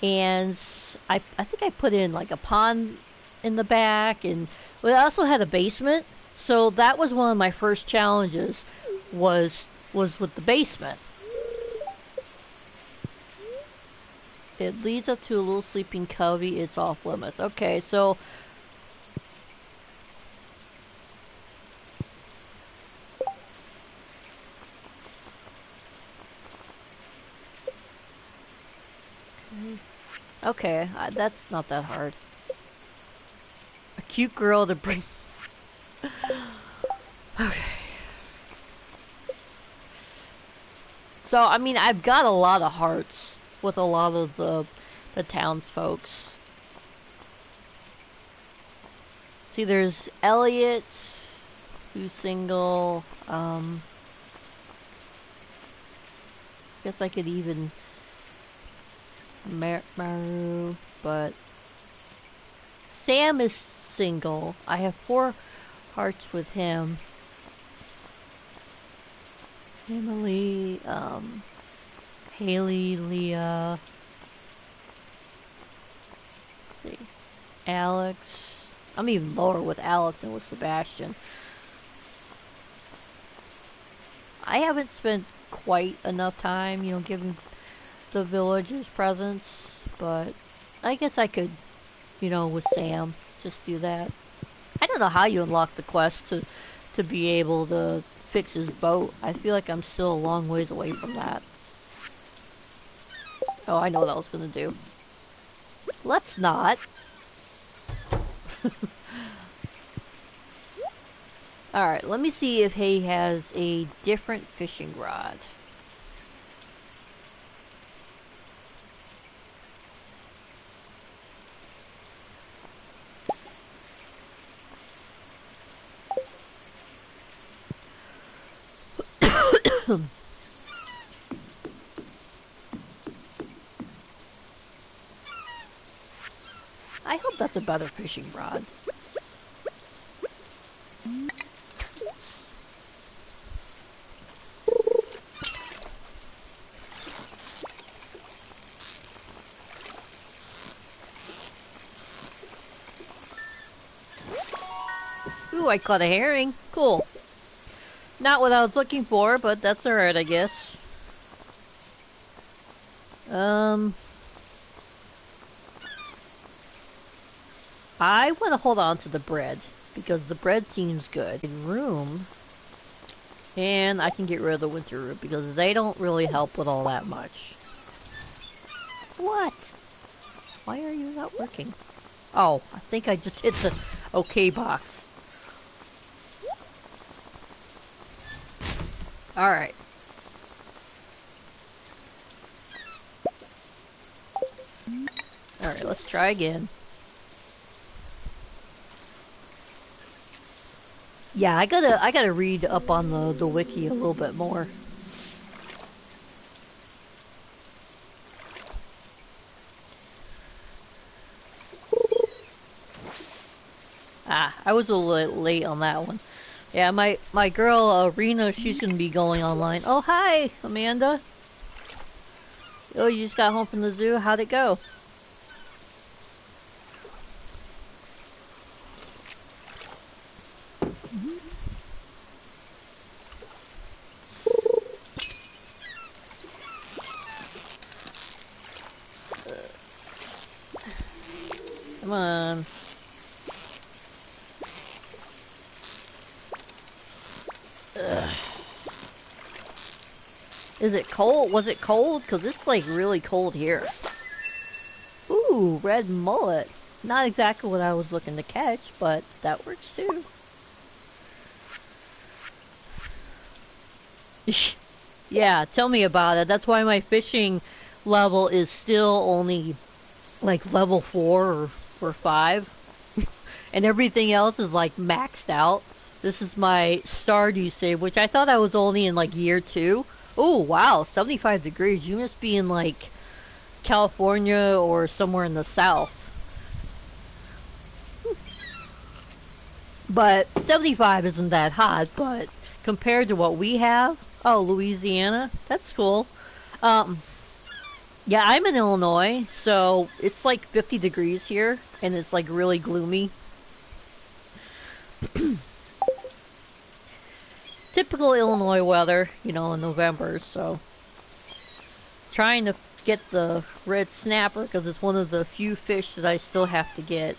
and I think I put in like a pond in the back, and we also had a basement. So that was one of my first challenges was with the basement. It leads up to a little sleeping cubby. It's off limits. Okay, so okay, that's not that hard. A cute girl to bring. Okay. So I mean, I've got a lot of hearts with a lot of the townsfolk. See, there's Elliot, who's single. Guess I could even Maru, but Sam is single. I have 4 hearts with him. Emily, Haley, Leah. Let's see, Alex. I'm even lower with Alex than with Sebastian. I haven't spent quite enough time, you know, giving the villagers presents, but I guess I could, you know, with Sam, just do that. I don't know how you unlock the quest to be able to fix his boat. I feel like I'm still a long ways away from that. Oh, I know what I was gonna do. Let's not. Alright, let me see if he has a different fishing rod. I hope that's a better fishing rod. Ooh, I caught a herring. Cool. Not what I was looking for, but that's alright, I guess. I want to hold on to the bread, because the bread seems good. Room. And I can get rid of the winter root, because they don't really help with all that much. What? Why are you not working? Oh, I think I just hit the OK box. Alright. Alright, let's try again. Yeah, I gotta read up on the wiki a little bit more. Ah, I was a little late on that one. Yeah, my girl Rena, she's gonna be going online. Oh, hi, Amanda. Oh, you just got home from the zoo. How'd it go? Come on. Ugh. Is it cold? Was it cold? Because it's like really cold here. Ooh, red mullet. Not exactly what I was looking to catch, but that works too. Yeah, tell me about it. That's why my fishing level is still only like level 4 or 5. And everything else is like maxed out. This is my Stardew save, which I thought I was only in like year 2. Oh, wow, 75 degrees. You must be in like California or somewhere in the south. But 75 isn't that hot, but compared to what we have, oh, Louisiana, that's cool. Um, yeah, I'm in Illinois, so it's like 50 degrees here, and it's like really gloomy. Typical Illinois weather, you know, in November, so trying to get the red snapper because it's one of the few fish that I still have to get.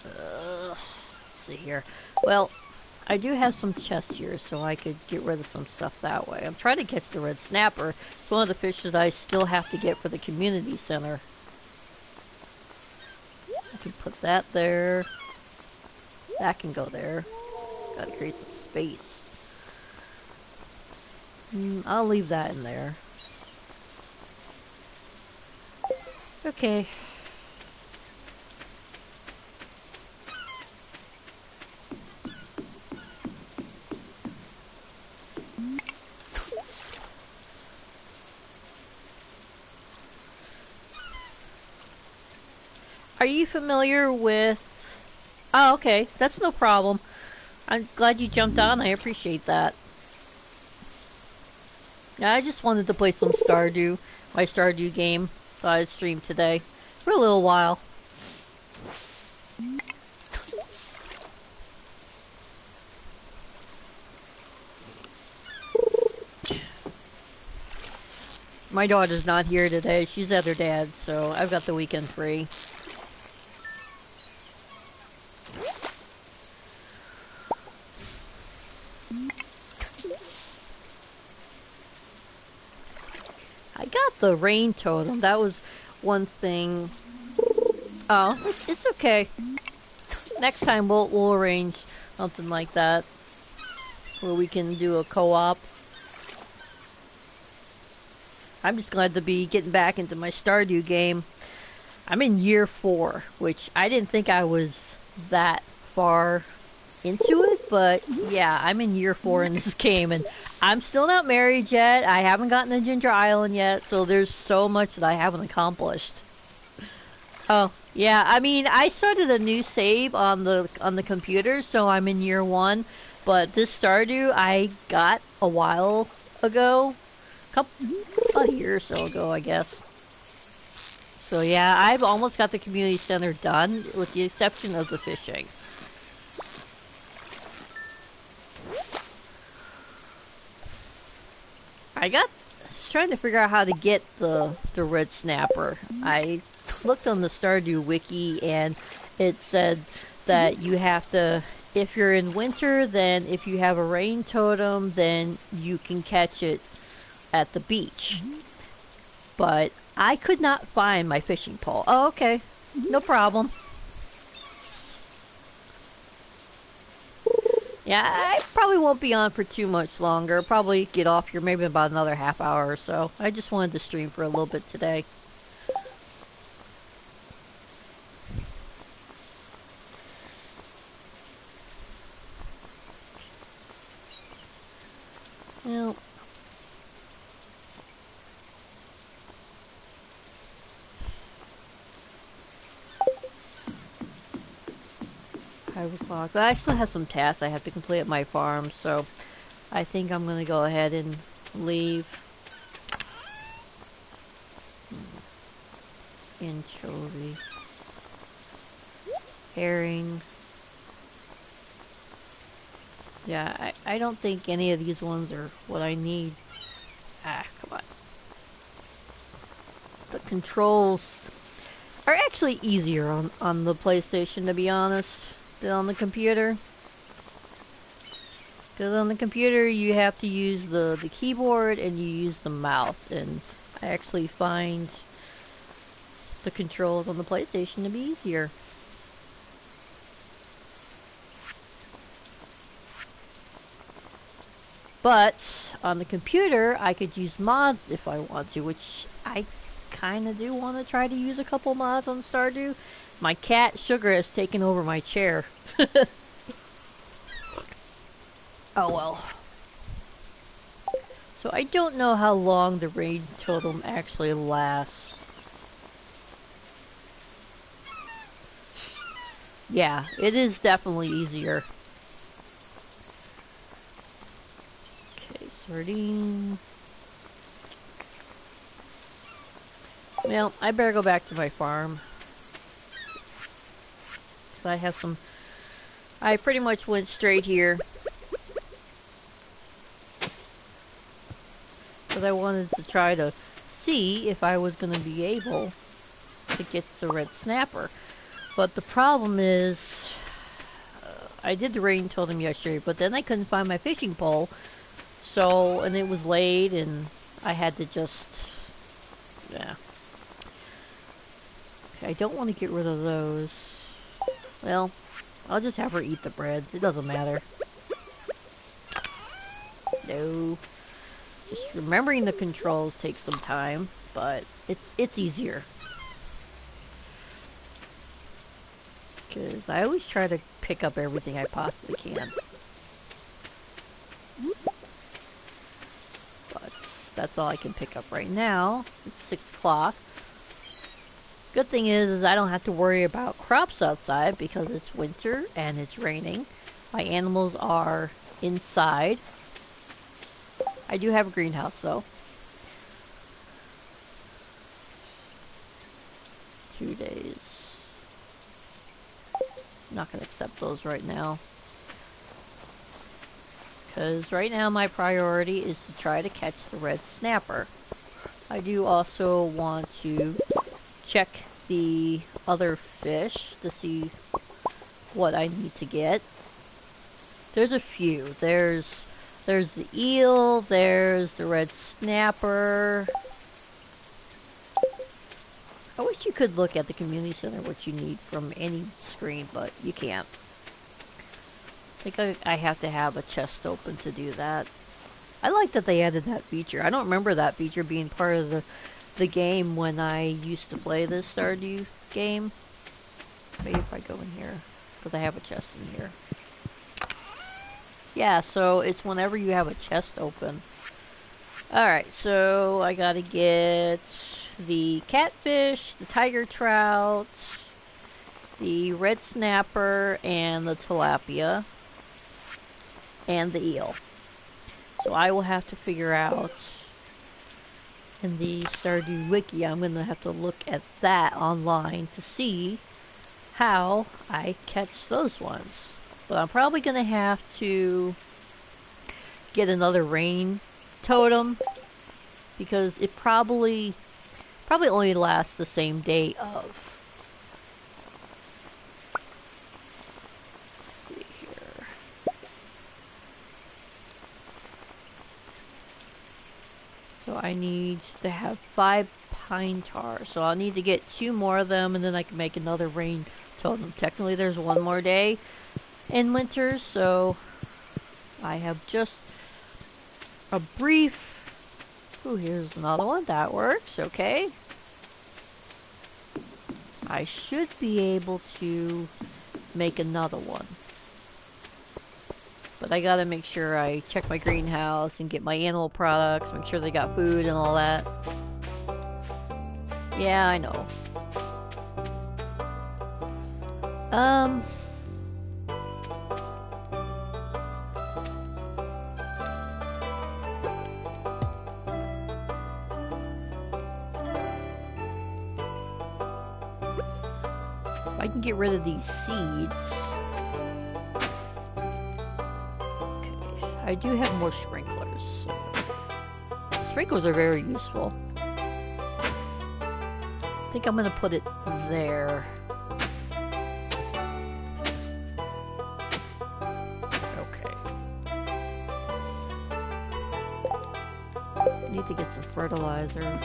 Let's see here. Well, I do have some chests here, so I could get rid of some stuff that way. I'm trying to catch the red snapper. It's one of the fish that I still have to get for the community center. I can put that there. That can go there. Gotta create some space. I'll leave that in there. Okay. Are you familiar with... Oh, okay. That's no problem. I'm glad you jumped on. I appreciate that. Yeah, I just wanted to play some Stardew. My Stardew game. Thought I'd stream today. For a little while. My daughter's not here today. She's at her dad's, so I've got the weekend free. I got the rain totem. That was one thing. Oh, it's okay. Next time we'll arrange something like that where we can do a co-op. I'm just glad to be getting back into my Stardew game. I'm in year 4, which I didn't think I was that far into it, but yeah, I'm in year 4 in this game, and I'm still not married yet. I haven't gotten to Ginger Island yet, so there's so much that I haven't accomplished. Oh, yeah, I mean, I started a new save on the computer, so I'm in year 1, but this Stardew I got a while ago. A year or so ago, I guess. So yeah, I've almost got the community center done, with the exception of the fishing. I was trying to figure out how to get the red snapper. I looked on the Stardew wiki, and it said that you have to, if you're in winter, then if you have a rain totem, then you can catch it at the beach. But I could not find my fishing pole. Oh, okay. No problem. Yeah, I probably won't be on for too much longer. Probably get off here maybe about another half hour or so. I just wanted to stream for a little bit today. Well, 5 o'clock. But I still have some tasks I have to complete at my farm, so I think I'm gonna go ahead and leave. Anchovy. Herring. Yeah, I don't think any of these ones are what I need. Ah, come on. The controls are actually easier on the PlayStation, to be honest, than on the computer. Because on the computer you have to use the keyboard and you use the mouse, and I actually find the controls on the PlayStation to be easier. But on the computer I could use mods if I want to, which I kinda do want to try to use a couple mods on Stardew. My cat Sugar has taken over my chair. Oh well. So I don't know how long the raid totem actually lasts. Yeah, it is definitely easier. Okay, sardine. Well, I better go back to my farm. So I have some... I pretty much went straight here. Because I wanted to try to see if I was going to be able to get the red snapper. But the problem is... I did the rain totem yesterday, but then I couldn't find my fishing pole. So, and it was late, and I had to just... Yeah. I don't want to get rid of those. Well, I'll just have her eat the bread. It doesn't matter. No. Just remembering the controls takes some time, but it's easier. Because I always try to pick up everything I possibly can. But that's all I can pick up right now. It's 6 o'clock. Good thing is I don't have to worry about crops outside because it's winter and it's raining. My animals are inside. I do have a greenhouse though. 2 days. I'm not going to accept those right now. Because right now my priority is to try to catch the red snapper. I do also want to check the other fish to see what I need to get. There's a few. There's the eel, there's the red snapper. I wish you could look at the community center what you need from any screen, but you can't. I think I have to have a chest open to do that. I like that they added that feature. I don't remember that feature being part of the game when I used to play this Stardew game. Maybe if I go in here, because I have a chest in here. Yeah, so it's whenever you have a chest open. Alright, so I gotta get the catfish, the tiger trout, the red snapper, and the tilapia, and the eel. So I will have to figure out in the Stardew Wiki, I'm going to have to look at that online to see how I catch those ones. But I'm probably going to have to get another rain totem because it probably only lasts the same day of. Let's see here. So I need to have 5 pine tar. So I'll need to get 2 more of them and then I can make another rain totem. Technically there's 1 more day in winter, so I have just a brief... Ooh, here's another one. That works. Okay. I should be able to make another one. But I gotta make sure I check my greenhouse and get my animal products, make sure they got food and all that. Yeah, I know. I can get rid of these seeds. Okay, I do have more sprinklers. So. Sprinklers are very useful. I think I'm gonna put it there. Okay. I need to get some fertilizer.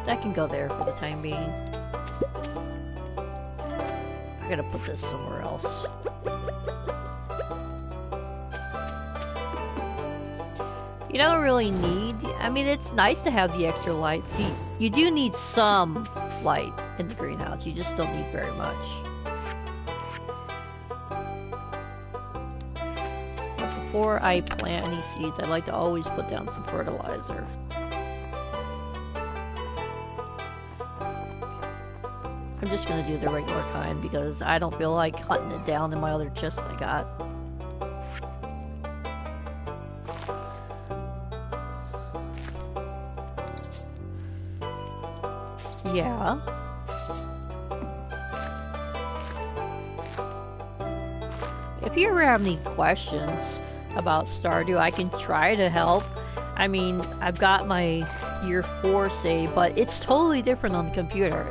That can go there for the time being. I gotta put this somewhere else. You don't really need... I mean, it's nice to have the extra light. See, you do need some light in the greenhouse. You just don't need very much. But before I plant any seeds, I like to always put down some fertilizer. I'm just gonna do the regular kind because I don't feel like hunting it down in my other chest I got. Yeah. If you ever have any questions about Stardew, I can try to help. I mean, I've got my year 4 save, but it's totally different on the computer.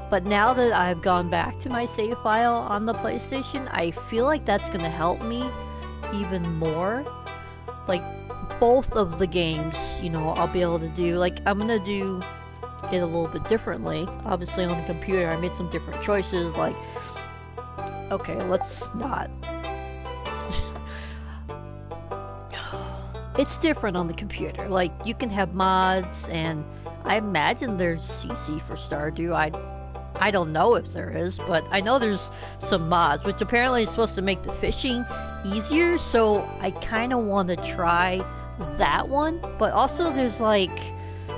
But now that I've gone back to my save file on the PlayStation, I feel like that's gonna help me even more. Like, both of the games, you know, I'll be able to do. Like, I'm gonna do it a little bit differently. Obviously, on the computer, I made some different choices. Like, okay, let's not. It's different on the computer. Like, you can have mods, and I imagine there's CC for Stardew. I don't know if there is, but I know there's some mods, which apparently is supposed to make the fishing easier, so I kind of want to try that one. But also there's like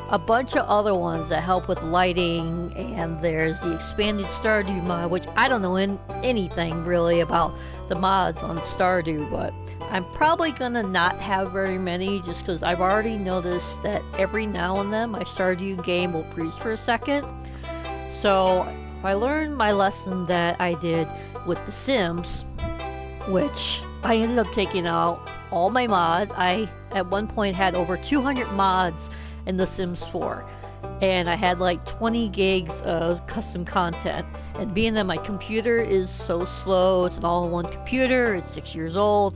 a bunch of other ones that help with lighting, and there's the expanded Stardew mod, which I don't know anything really about the mods on Stardew, but I'm probably gonna not have very many just because I've already noticed that every now and then my Stardew game will freeze for a second. So I learned my lesson that I did with The Sims, which I ended up taking out all my mods. I at one point had over 200 mods in The Sims 4, and I had like 20 gigs of custom content. And being that my computer is so slow, it's an all-in-one computer, it's 6 years old,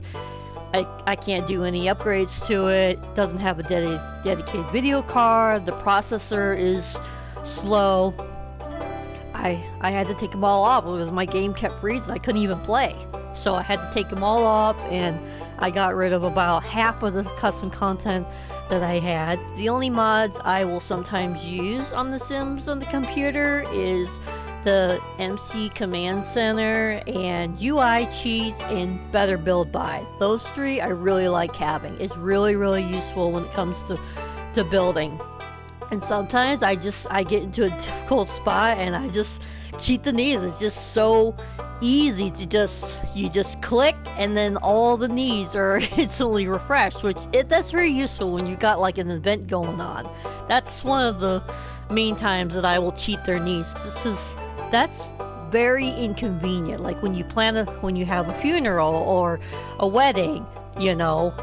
I can't do any upgrades to it. It doesn't have a dedicated video card, the processor is slow. I had to take them all off because my game kept freezing. I couldn't even play. So I had to take them all off, and I got rid of about half of the custom content that I had. The only mods I will sometimes use on The Sims on the computer is the MC Command Center and UI cheats and Better Build By. Those three I really like having. It's really, really useful when it comes to building. And sometimes I get into a difficult spot and I just cheat the needs. It's just so easy to you just click and then all the needs are instantly refreshed, that's very useful when you got like an event going on. That's one of the main times that I will cheat their needs. That's very inconvenient. Like when you have a funeral or a wedding, you know,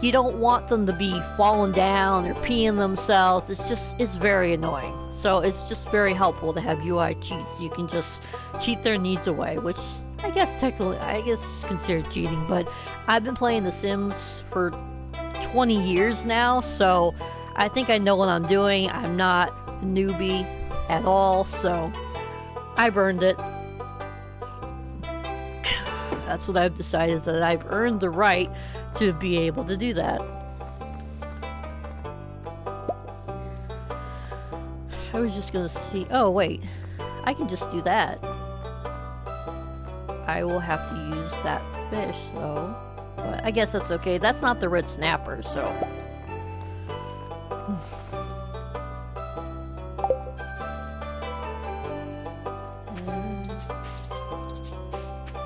you don't want them to be falling down or peeing themselves. It's very annoying. So it's just very helpful to have UI cheats. You can just cheat their needs away, which I guess technically, I guess it's considered cheating, but I've been playing The Sims for 20 years now, so I think I know what I'm doing. I'm not a newbie at all, so I've earned it. That's what I've decided, that I've earned the right to be able to do that. I was just gonna see. Oh, wait. I can just do that. I will have to use that fish, though. But I guess that's okay. That's not the red snapper, so.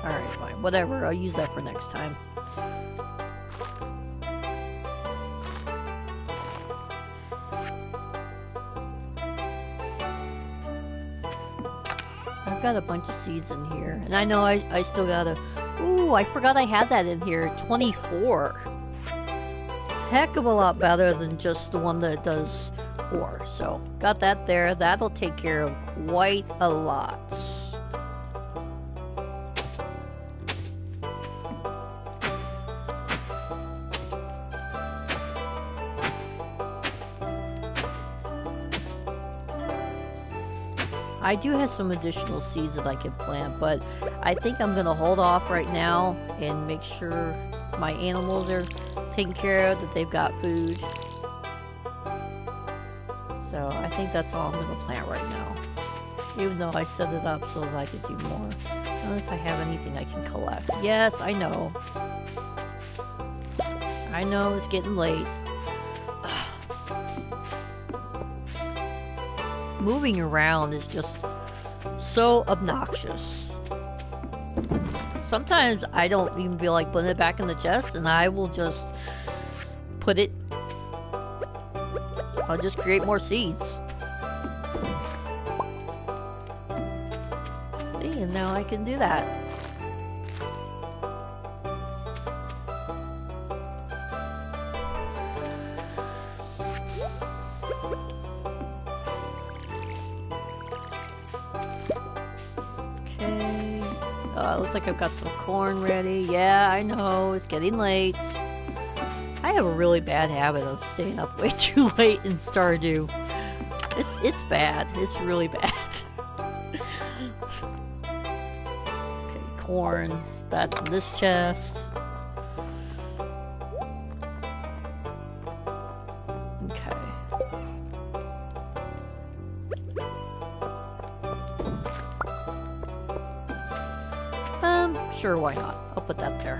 Alright, fine. Whatever. I'll use that for next time. I've got a bunch of seeds in here. And I know I still gotta... Ooh, I forgot I had that in here. 24. Heck of a lot better than just the one that does ore. So, got that there. That'll take care of quite a lot. I do have some additional seeds that I can plant, but I think I'm going to hold off right now and make sure my animals are taken care of, that they've got food. So I think that's all I'm going to plant right now. Even though I set it up so that I could do more. I don't know if I have anything I can collect. Yes, I know. I know it's getting late. Moving around is just so obnoxious. Sometimes I don't even feel like putting it back in the chest, and I will just put it... I'll just create more seeds. See, and now I can do that. Looks like I've got some corn ready. Yeah, I know, it's getting late. I have a really bad habit of staying up way too late in Stardew. It's bad. It's really bad. Okay, corn. That's in this chest. Sure, why not? I'll put that there.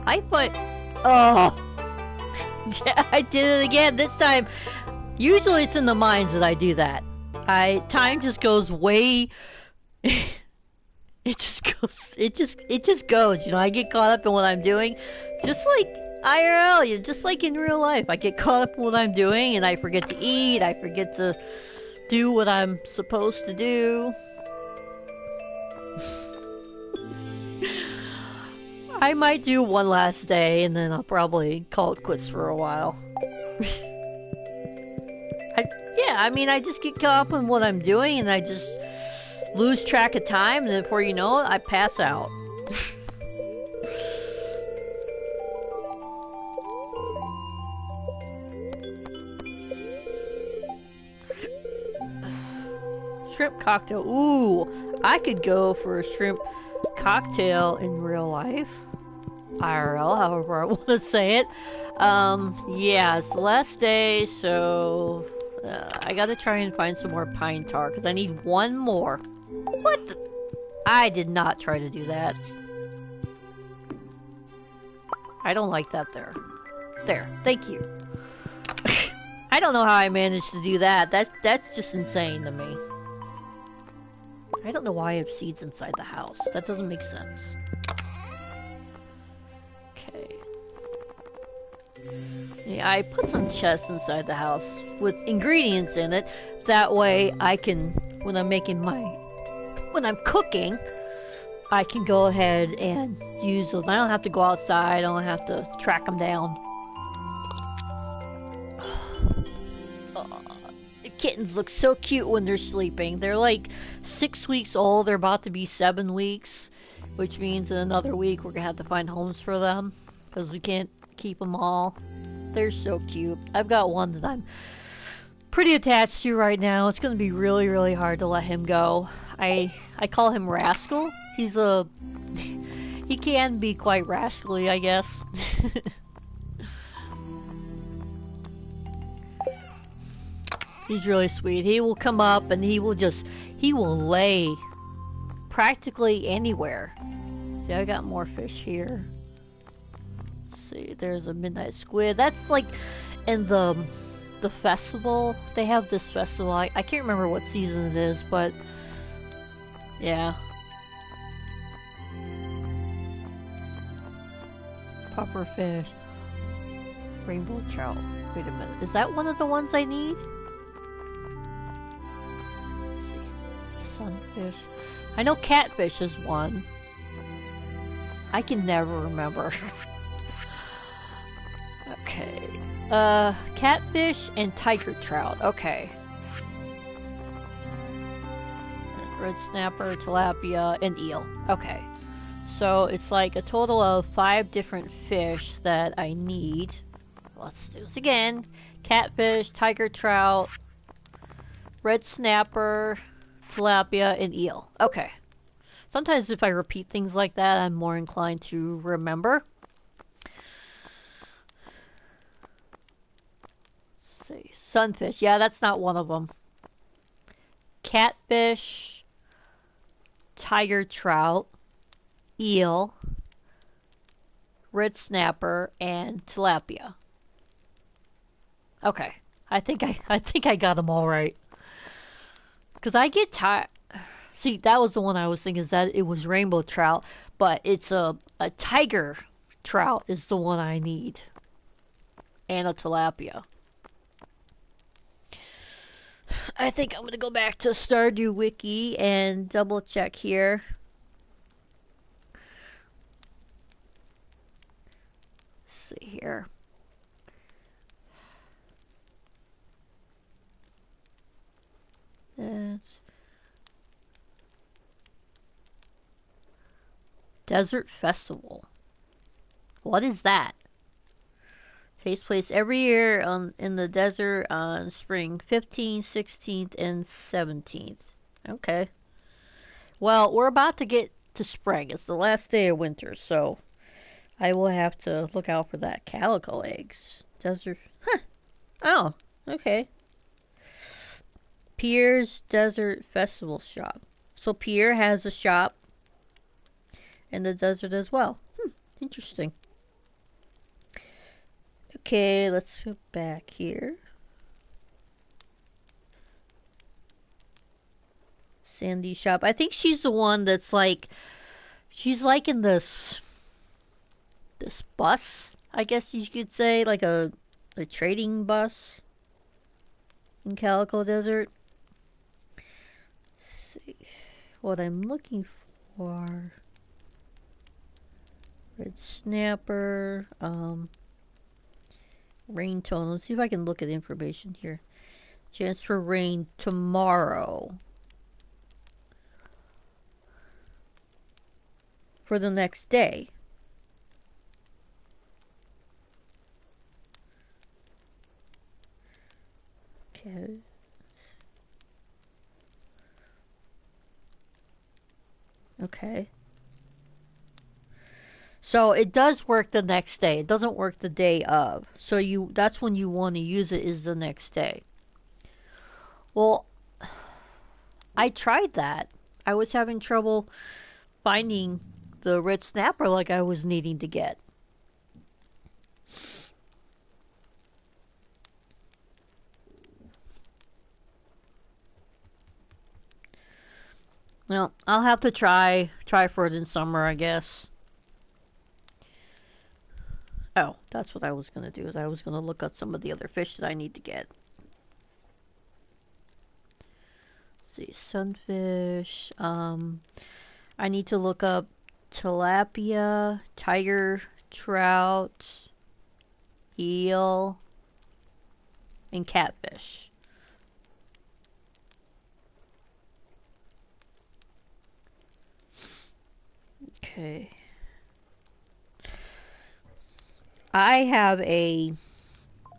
I put... Oh! Yeah, I did it again this time. Usually it's in the mines that I do that. Time just goes way... it just goes, you know, I get caught up in what I'm doing. Just like IRL, just like in real life. I get caught up in what I'm doing and I forget to eat, I forget to do what I'm supposed to do. I might do one last day, and then I'll probably call it quits for a while. I mean, I just get caught up in what I'm doing, and I just lose track of time, and then before you know it, I pass out. Shrimp cocktail. Ooh, I could go for a shrimp cocktail in real life. IRL, however I want to say it. Yeah, it's the last day, so I gotta try and find some more pine tar, because I need one more. What the? I did not try to do that. I don't like that there. There, thank you. I don't know how I managed to do that. That's just insane to me. I don't know why I have seeds inside the house. That doesn't make sense. Okay. Yeah, I put some chests inside the house with ingredients in it. That way I can, when I'm making my, when I'm cooking, I can go ahead and use those. I don't have to go outside. I don't have to track them down. The kittens look so cute when they're sleeping. They're like 6 weeks old. They're about to be 7 weeks, which means in another week we're gonna have to find homes for them because we can't keep them all. They're so cute. I've got one that I'm pretty attached to right now. It's gonna be really, really hard to let him go. I call him Rascal. He's a he can be quite rascally, I guess. He's really sweet. He will come up and he will lay practically anywhere. See, I got more fish here. Let's see, there's a midnight squid. That's like in the festival. They have this festival. I can't remember what season it is, but yeah. Puffer fish. Rainbow trout. Wait a minute. Is that one of the ones I need? Let's see. Sunfish. I know catfish is one. I can never remember. Okay. Catfish and tiger trout. Okay. Red snapper, tilapia, and eel. Okay. So it's like a total of 5 different fish that I need. Let's do this again. Catfish, tiger trout, red snapper, tilapia, and eel. Okay. Sometimes if I repeat things like that, I'm more inclined to remember. Let's see. Sunfish. Yeah, that's not one of them. Catfish, tiger trout, eel, red snapper, and tilapia. Okay, I think I got them all right. Cause I get tired. See, that was the one I was thinking, is that it was rainbow trout, but it's a tiger trout is the one I need, and a tilapia. I think I'm gonna go back to Stardew Wiki and double check here. Let's see here. That's Desert Festival. What is that? Takes place every year in the desert on spring 15th, 16th, and 17th. Okay. Well, we're about to get to spring. It's the last day of winter, so I will have to look out for that. Calico eggs. Desert. Huh. Oh, okay. Pierre's Desert Festival Shop. So Pierre has a shop in the desert as well. Interesting. Okay, let's go back here. Sandy's shop. I think she's the one that's like, she's like in this bus, I guess you could say, like a trading bus in Calico Desert. Let's see what I'm looking for. Red snapper, rain tone. Let's see if I can look at information here. Chance for rain tomorrow. For the next day. Okay. Okay. So it does work the next day. It doesn't work the day of. So that's when you want to use it, is the next day. Well, I tried that. I was having trouble finding the red snapper like I was needing to get. Well, I'll have to try for it in summer, I guess. Oh, that's what I was gonna do. Is I was gonna look up some of the other fish that I need to get. Let's see, sunfish. I need to look up tilapia, tiger trout, eel, and catfish. Okay. I have a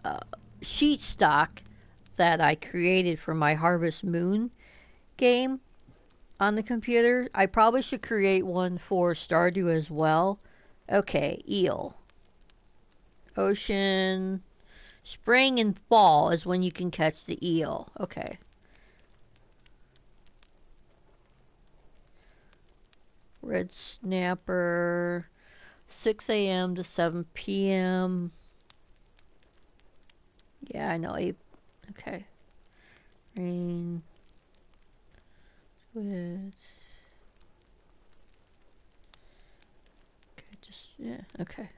uh, sheet stock that I created for my Harvest Moon game on the computer. I probably should create one for Stardew as well. Okay, eel. Ocean. Spring and fall is when you can catch the eel. Okay. Red snapper. 6 a.m. to 7 p.m. Yeah, I know. Okay. Rain. Squid. Okay, just, yeah, okay.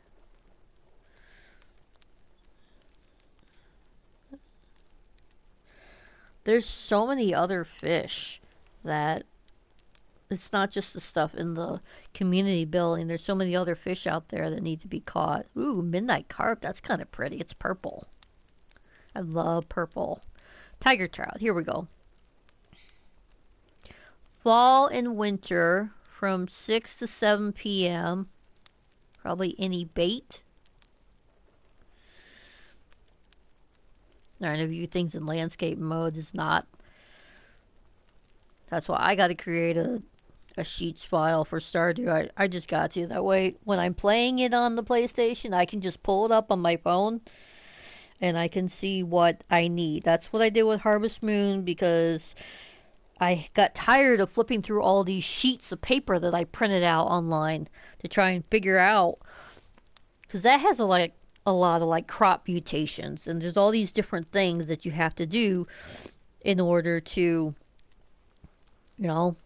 There's so many other fish that it's not just the stuff in the community building. There's so many other fish out there that need to be caught. Ooh, midnight carp. That's kind of pretty. It's purple. I love purple. Tiger trout. Here we go. Fall and winter from 6 to 7 p.m. Probably any bait. Alright, I view things in landscape mode is not. That's why I got to create a sheets file for Stardew. I just got to. That way, when I'm playing it on the PlayStation, I can just pull it up on my phone and I can see what I need. That's what I did with Harvest Moon because I got tired of flipping through all these sheets of paper that I printed out online to try and figure out. Because that has a lot of like crop mutations, and there's all these different things that you have to do in order to, you know,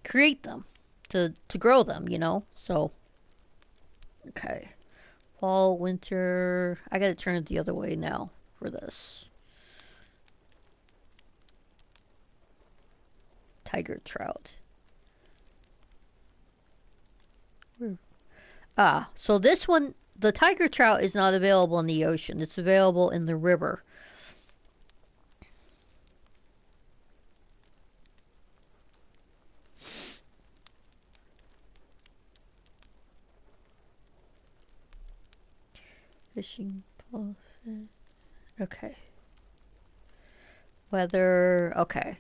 create them, to grow them, you know. So, okay, fall, winter. I gotta turn it the other way now for this. Tiger trout. So this one, the tiger trout is not available in the ocean. It's available in the river. Fishing, okay. Weather, okay.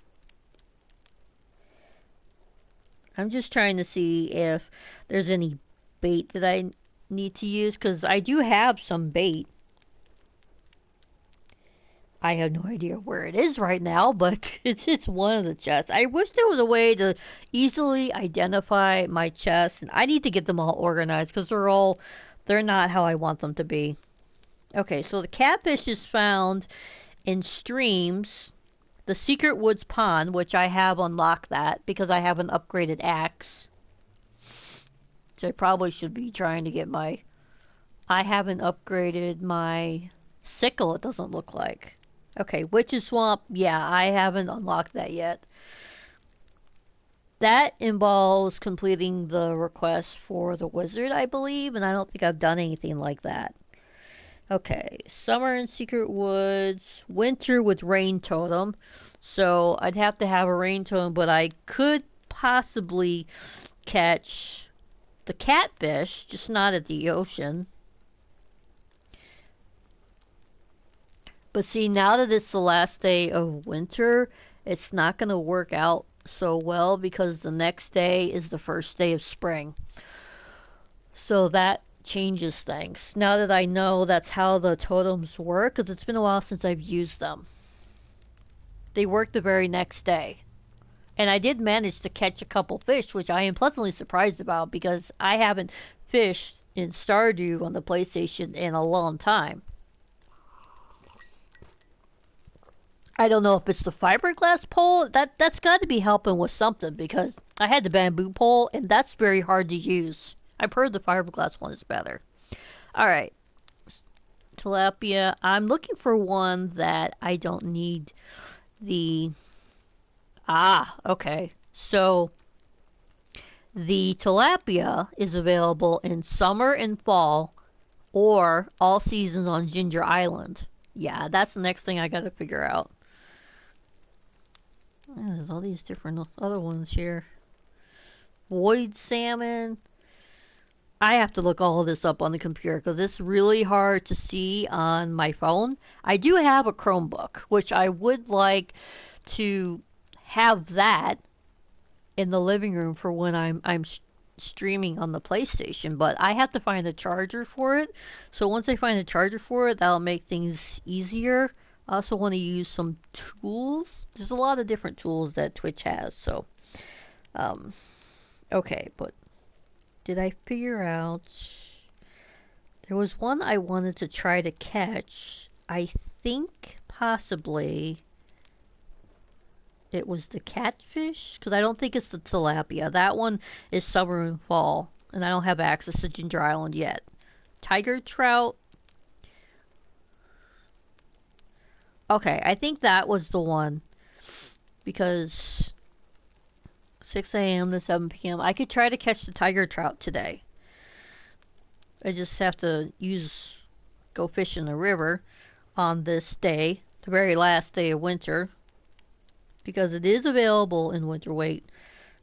I'm just trying to see if there's any bait that I need to use because I do have some bait. I have no idea where it is right now, but it's one of the chests. I wish there was a way to easily identify my chests, and I need to get them all organized because they're not how I want them to be. Okay, so the catfish is found in streams, the Secret Woods Pond, which I have unlocked that because I have an upgraded axe. So I probably should be trying to get my. I haven't upgraded my sickle, it doesn't look like. Okay, Witch's Swamp. Yeah, I haven't unlocked that yet. That involves completing the request for the wizard, I believe, and I don't think I've done anything like that. Okay, summer in Secret Woods, winter with rain totem. So I'd have to have a rain totem, but I could possibly catch the catfish, just not at the ocean. But see, now that it's the last day of winter, it's not going to work out so well because the next day is the first day of spring. So that changes things. Now that I know that's how the totems work, because it's been a while since I've used them. They work the very next day. And I did manage to catch a couple fish, which I am pleasantly surprised about because I haven't fished in Stardew on the PlayStation in a long time. I don't know if it's the fiberglass pole. That's got to be helping with something because I had the bamboo pole and that's very hard to use. I've heard the fiberglass one is better. Alright, tilapia. I'm looking for one that I don't need the... Ah, okay. So, the tilapia is available in summer and fall, or all seasons on Ginger Island. Yeah, that's the next thing I gotta figure out. There's all these different other ones here. Void salmon. I have to look all of this up on the computer because it's really hard to see on my phone. I do have a Chromebook, which I would like to have that in the living room for when I'm streaming on the PlayStation, but I have to find a charger for it. So once I find a charger for it, that'll make things easier. I also want to use some tools. There's a lot of different tools that Twitch has, so okay, but did I figure out... There was one I wanted to try to catch. I think possibly it was the catfish, because I don't think it's the tilapia. That one is summer and fall, and I don't have access to Ginger Island yet. Tiger trout. Okay, I think that was the one, because 6 a.m. to 7 p.m. I could try to catch the tiger trout today. I just have to go fish in the river on this day, the very last day of winter, because it is available in winter. Wait,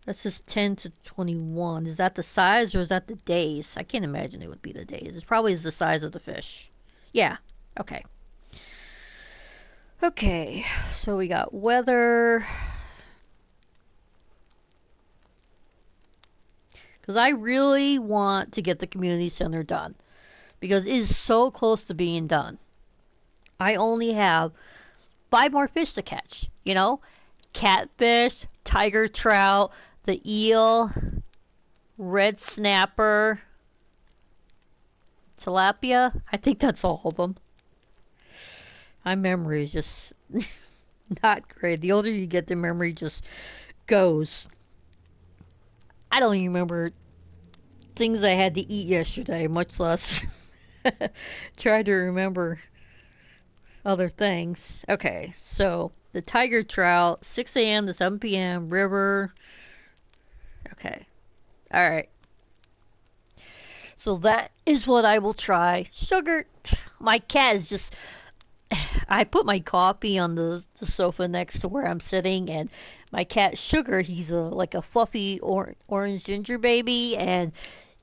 that's just 10 to 21. Is that the size or is that the days? I can't imagine it would be the days. It probably is the size of the fish. Yeah, okay. Okay, so we got weather. Because I really want to get the community center done. Because it is so close to being done. I only have 5 more fish to catch. You know? Catfish, tiger trout, the eel, red snapper, tilapia. I think that's all of them. My memory is just not great. The older you get, the memory just goes. I don't even remember things I had to eat yesterday, much less try to remember other things. Okay, so the tiger trout, 6 a.m. to 7 p.m., river. Okay, alright. So that is what I will try. Sugar. My cat is just... I put my coffee on the sofa next to where I'm sitting, and my cat Sugar, he's like a fluffy orange ginger baby, and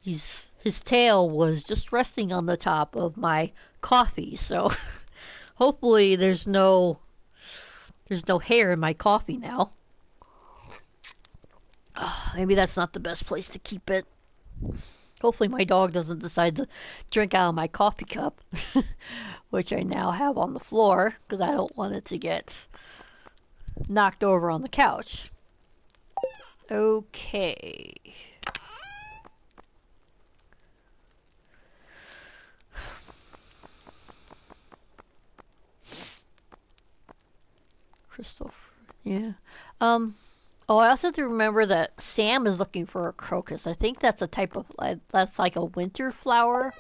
his tail was just resting on the top of my coffee. So hopefully there's no hair in my coffee now. Maybe that's not the best place to keep it. Hopefully my dog doesn't decide to drink out of my coffee cup, which I now have on the floor because I don't want it to get knocked over on the couch. Okay. Crystal fruit, yeah. Oh, I also have to remember that Sam is looking for a crocus. I think that's a type of, that's like a winter flower.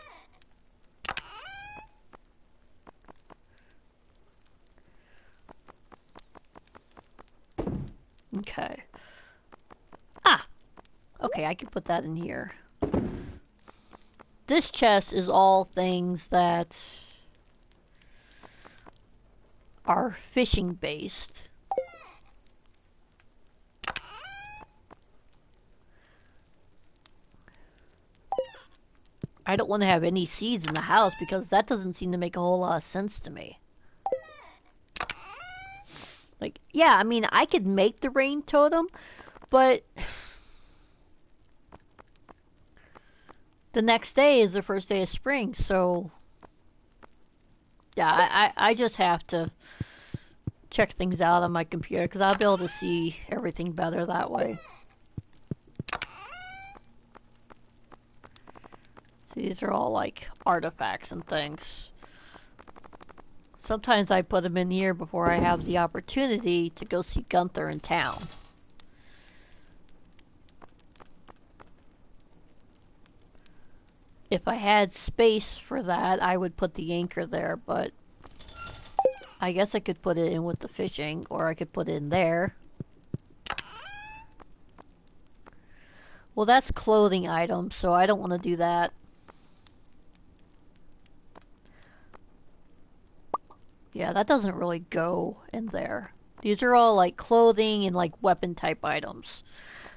Okay. Ah! Okay, I can put that in here. This chest is all things that are fishing based. I don't want to have any seeds in the house because that doesn't seem to make a whole lot of sense to me. Like, yeah, I mean, I could make the rain totem, but the next day is the first day of spring, so yeah, I just have to check things out on my computer because I'll be able to see everything better that way. See, these are all like artifacts and things. Sometimes I put them in here before I have the opportunity to go see Gunther in town. if I had space for that, I would put the anchor there, but I guess I could put it in with the fishing, or I could put it in there. Well, that's clothing items, so I don't want to do that. Yeah, that doesn't really go in there. These are all like clothing and like weapon type items.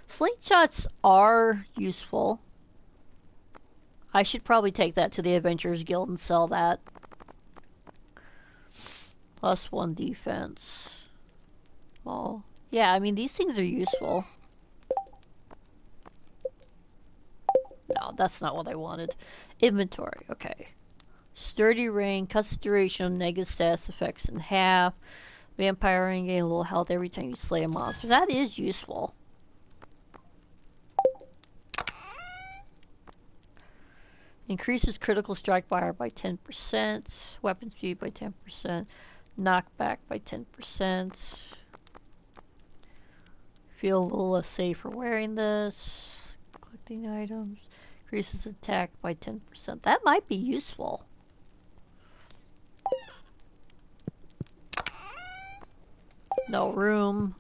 Slingshots are useful. I should probably take that to the Adventurers Guild and sell that. +1 defense. Well, yeah, I mean, these things are useful. No, that's not what I wanted. Inventory, okay. Sturdy ring, cuts the duration of negative status effects in half. Vampire ring, gain a little health every time you slay a monster. That is useful. Increases critical strike fire by 10%. Weapon speed by 10%. Knockback by 10%. Feel a little less safe for wearing this. Collecting items. Increases attack by 10%. That might be useful. No room.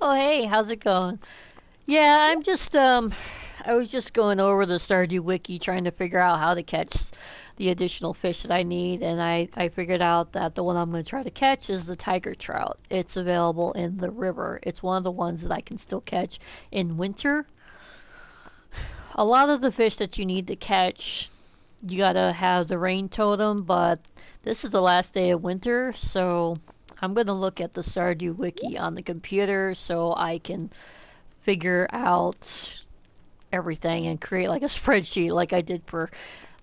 Oh hey, how's it going? Yeah, I was just going over the Stardew Wiki trying to figure out how to catch the additional fish that I need, and I figured out that the one I'm going to try to catch is the tiger trout. It's available in the river. It's one of the ones that I can still catch in winter. A lot of the fish that you need to catch, you gotta have the rain totem, but this is the last day of winter, so I'm going to look at the Stardew Wiki on the computer so I can figure out everything and create like a spreadsheet like I did for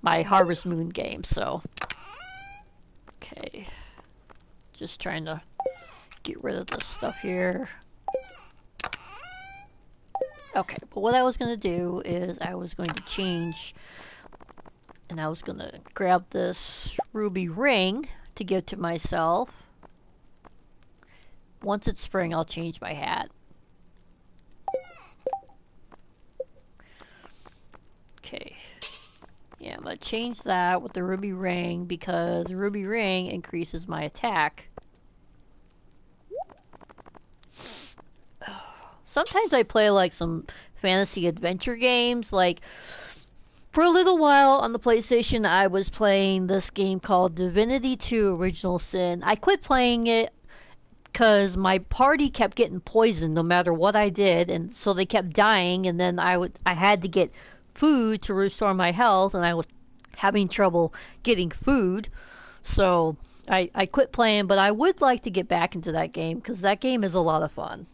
my Harvest Moon game. So, okay, just trying to get rid of this stuff here. Okay, but what I was going to do is I was going to change, and I was going to grab this ruby ring to give to myself. Once it's spring, I'll change my hat. Okay. Yeah, I'm going to change that with the ruby ring because the ruby ring increases my attack. Sometimes I play like some fantasy adventure games. Like, for a little while on the PlayStation, I was playing this game called Divinity 2 Original Sin. I quit playing it because my party kept getting poisoned no matter what I did, and so they kept dying, and then I had to get food to restore my health, and I was having trouble getting food, so I quit playing, but I would like to get back into that game because that game is a lot of fun.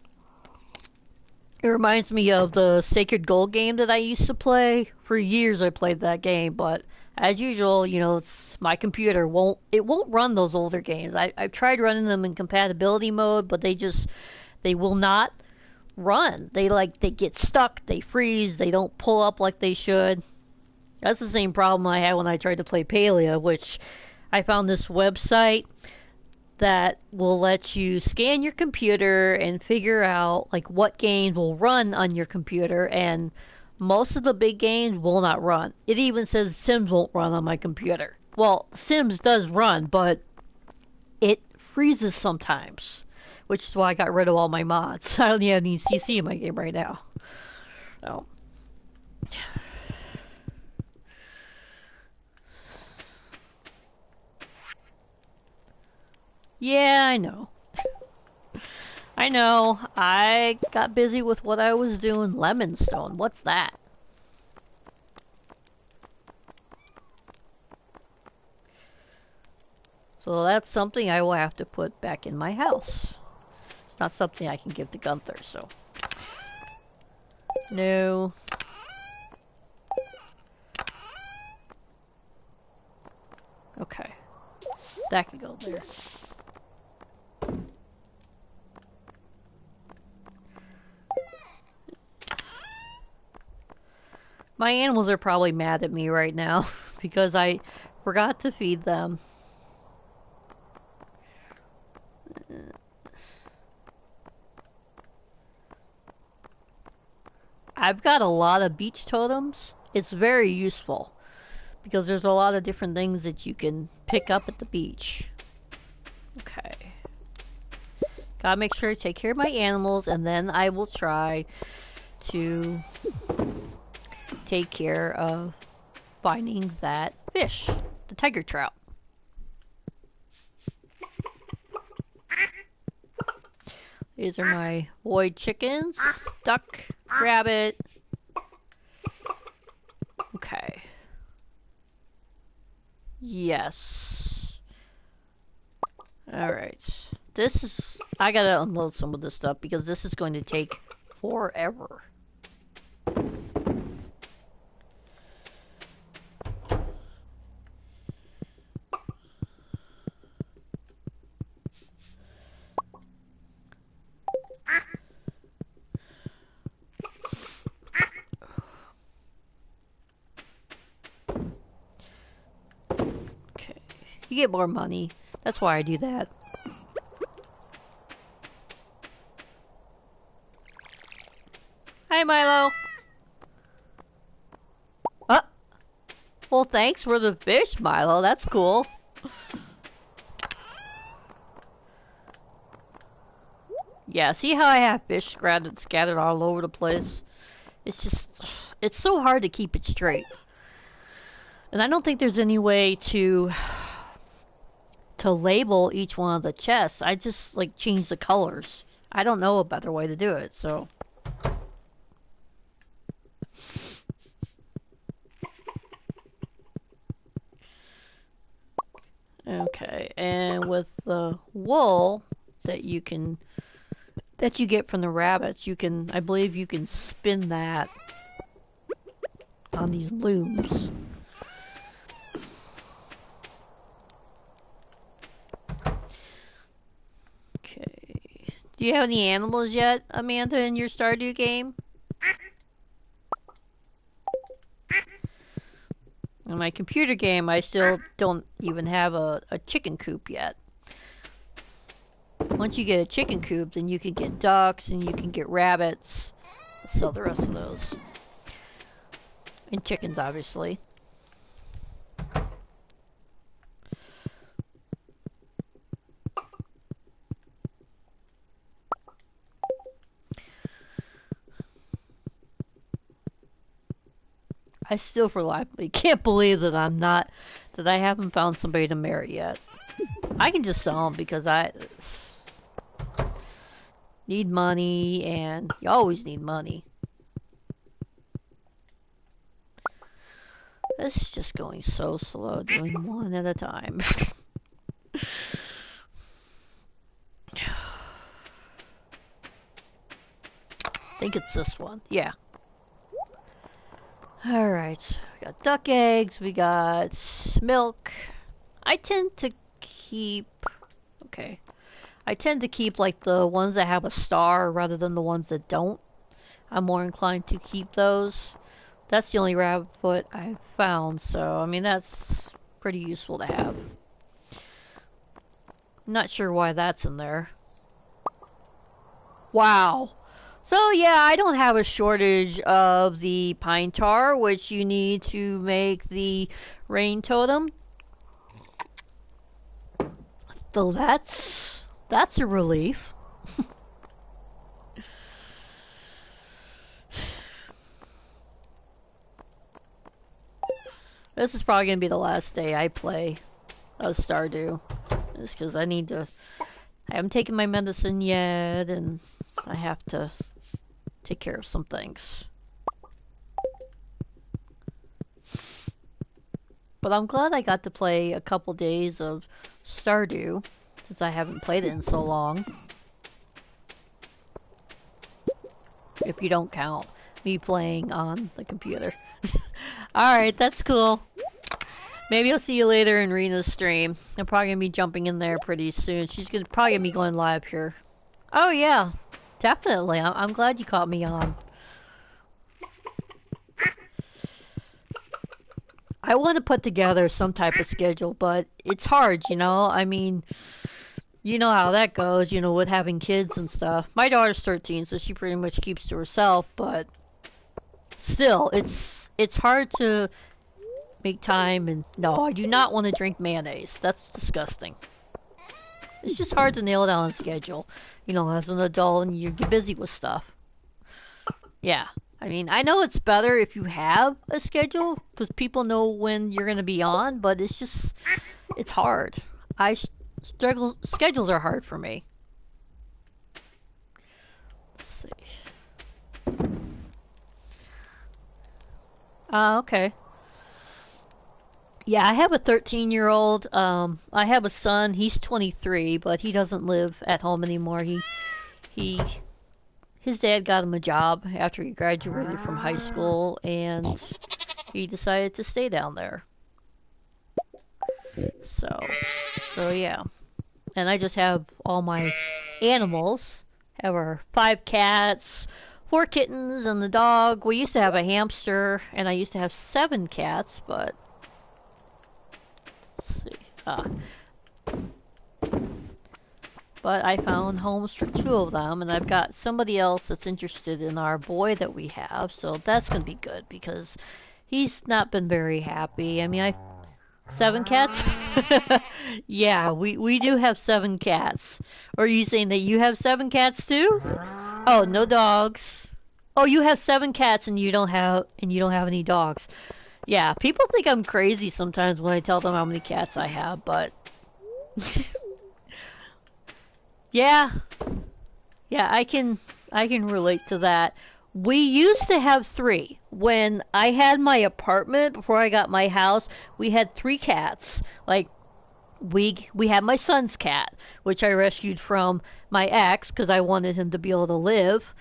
It reminds me of the Sacred Gold game that I used to play. For years I played that game, but as usual, you know, my computer won't run those older games. I've tried running them in compatibility mode, but they will not run. They get stuck, they freeze, they don't pull up like they should. That's the same problem I had when I tried to play Palia, which I found this website that will let you scan your computer and figure out like what games will run on your computer, and most of the big games will not run. It even says Sims won't run on my computer. Well, Sims does run, but it freezes sometimes, which is why I got rid of all my mods. I don't even have any CC in my game right now. So. Yeah, I know. I know. I got busy with what I was doing. Lemonstone. What's that? So that's something I will have to put back in my house. It's not something I can give to Gunther, so. No. Okay. That can go there. My animals are probably mad at me right now because I forgot to feed them. I've got a lot of beach totems. It's very useful because there's a lot of different things that you can pick up at the beach. Okay. Gotta make sure to take care of my animals, and then I will try to take care of finding that fish, the tiger trout. These are my boy chickens, duck, rabbit. Okay. Yes. Alright. This is... I gotta unload some of this stuff because this is going to take forever. You get more money. That's why I do that. Hi, Milo. Well, thanks for the fish, Milo. That's cool. Yeah, see how I have fish scattered all over the place? It's just... It's so hard to keep it straight. And I don't think there's any way to label each one of the chests. I just like change the colors. I don't know a better way to do it, so. Okay, and with the wool that you get from the rabbits, I believe you can spin that on these looms. Do you have any animals yet, Amanda, in your Stardew game? In my computer game, I still don't even have a chicken coop yet. Once you get a chicken coop, then you can get ducks and you can get rabbits. I'll sell the rest of those. And chickens, obviously. I still for life can't believe that I haven't found somebody to marry yet. I can just sell them because I need money, and you always need money. This is just going so slow, doing one at a time. I think it's this one. Yeah. Alright, we got duck eggs, we got milk. I tend to keep like the ones that have a star rather than the ones that don't. I'm more inclined to keep those. That's the only rabbit foot I've found, so I mean that's pretty useful to have. Not sure why that's in there. Wow. So yeah, I don't have a shortage of the pine tar, which you need to make the rain totem. So that's a relief. This is probably gonna be the last day I play Stardew. Just because I haven't taken my medicine yet, and I have to take care of some things. But I'm glad I got to play a couple days of Stardew, since I haven't played it in so long. If you don't count me playing on the computer. Alright, that's cool. Maybe I'll see you later in Rena's stream. I'm probably gonna be jumping in there pretty soon. She's probably gonna be going live here. Oh yeah, definitely. I'm glad you caught me on. I want to put together some type of schedule, but it's hard, you know? I mean, you know how that goes, you know, with having kids and stuff. My daughter's 13, so she pretty much keeps to herself, but still, it's hard to make time. And no, I do not want to drink mayonnaise. That's disgusting. It's just hard to nail down a schedule, as an adult and you get busy with stuff. Yeah. I mean, I know it's better if you have a schedule because people know when you're going to be on, but it's hard. I struggle, schedules are hard for me. Let's see. Okay. Yeah, I have a 13-year-old. I have a son. He's 23, but he doesn't live at home anymore. He his dad got him a job after he graduated from high school, and he decided to stay down there. So, so yeah. And I just have all my animals. Have our 5 cats, 4 kittens, and the dog. We used to have a hamster, and I used to have 7 cats, but let's see. But I found homes for 2 of them, and I've got somebody else that's interested in our boy that we have, so that's gonna be good because he's not been very happy. I mean, 7 cats? Yeah, we do have 7 cats. Or are you saying that you have 7 cats too? Oh, no dogs. Oh, you have 7 cats and you don't have any dogs. Yeah, people think I'm crazy sometimes when I tell them how many cats I have, but yeah, yeah, I can relate to that. We used to have 3. When I had my apartment before I got my house, we had 3 cats. Like we had my son's cat, which I rescued from my ex because I wanted him to be able to live.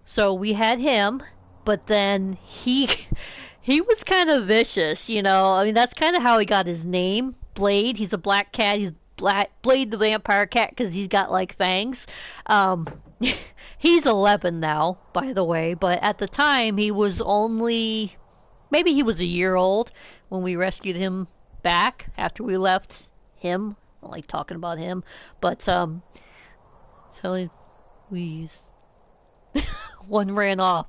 So we had him, but then he he was kind of vicious. I mean, that's kind of how he got his name, Blade. He's a black cat. He's Black Blade the vampire cat because he's got like fangs. Um, he's 11 now, by the way, but at the time he was only maybe he was a year old when we rescued him back after we left him. I don't like talking about him, but so we one ran off.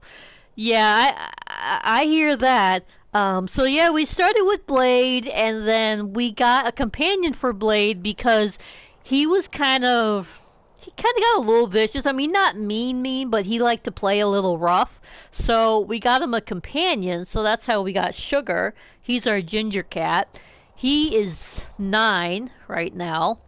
Yeah, I hear that. So yeah, we started with Blade, and then we got a companion for Blade because he was he kind of got a little vicious. I mean, not mean, but he liked to play a little rough. So we got him a companion. So that's how we got Sugar. He's our ginger cat. He is 9 right now.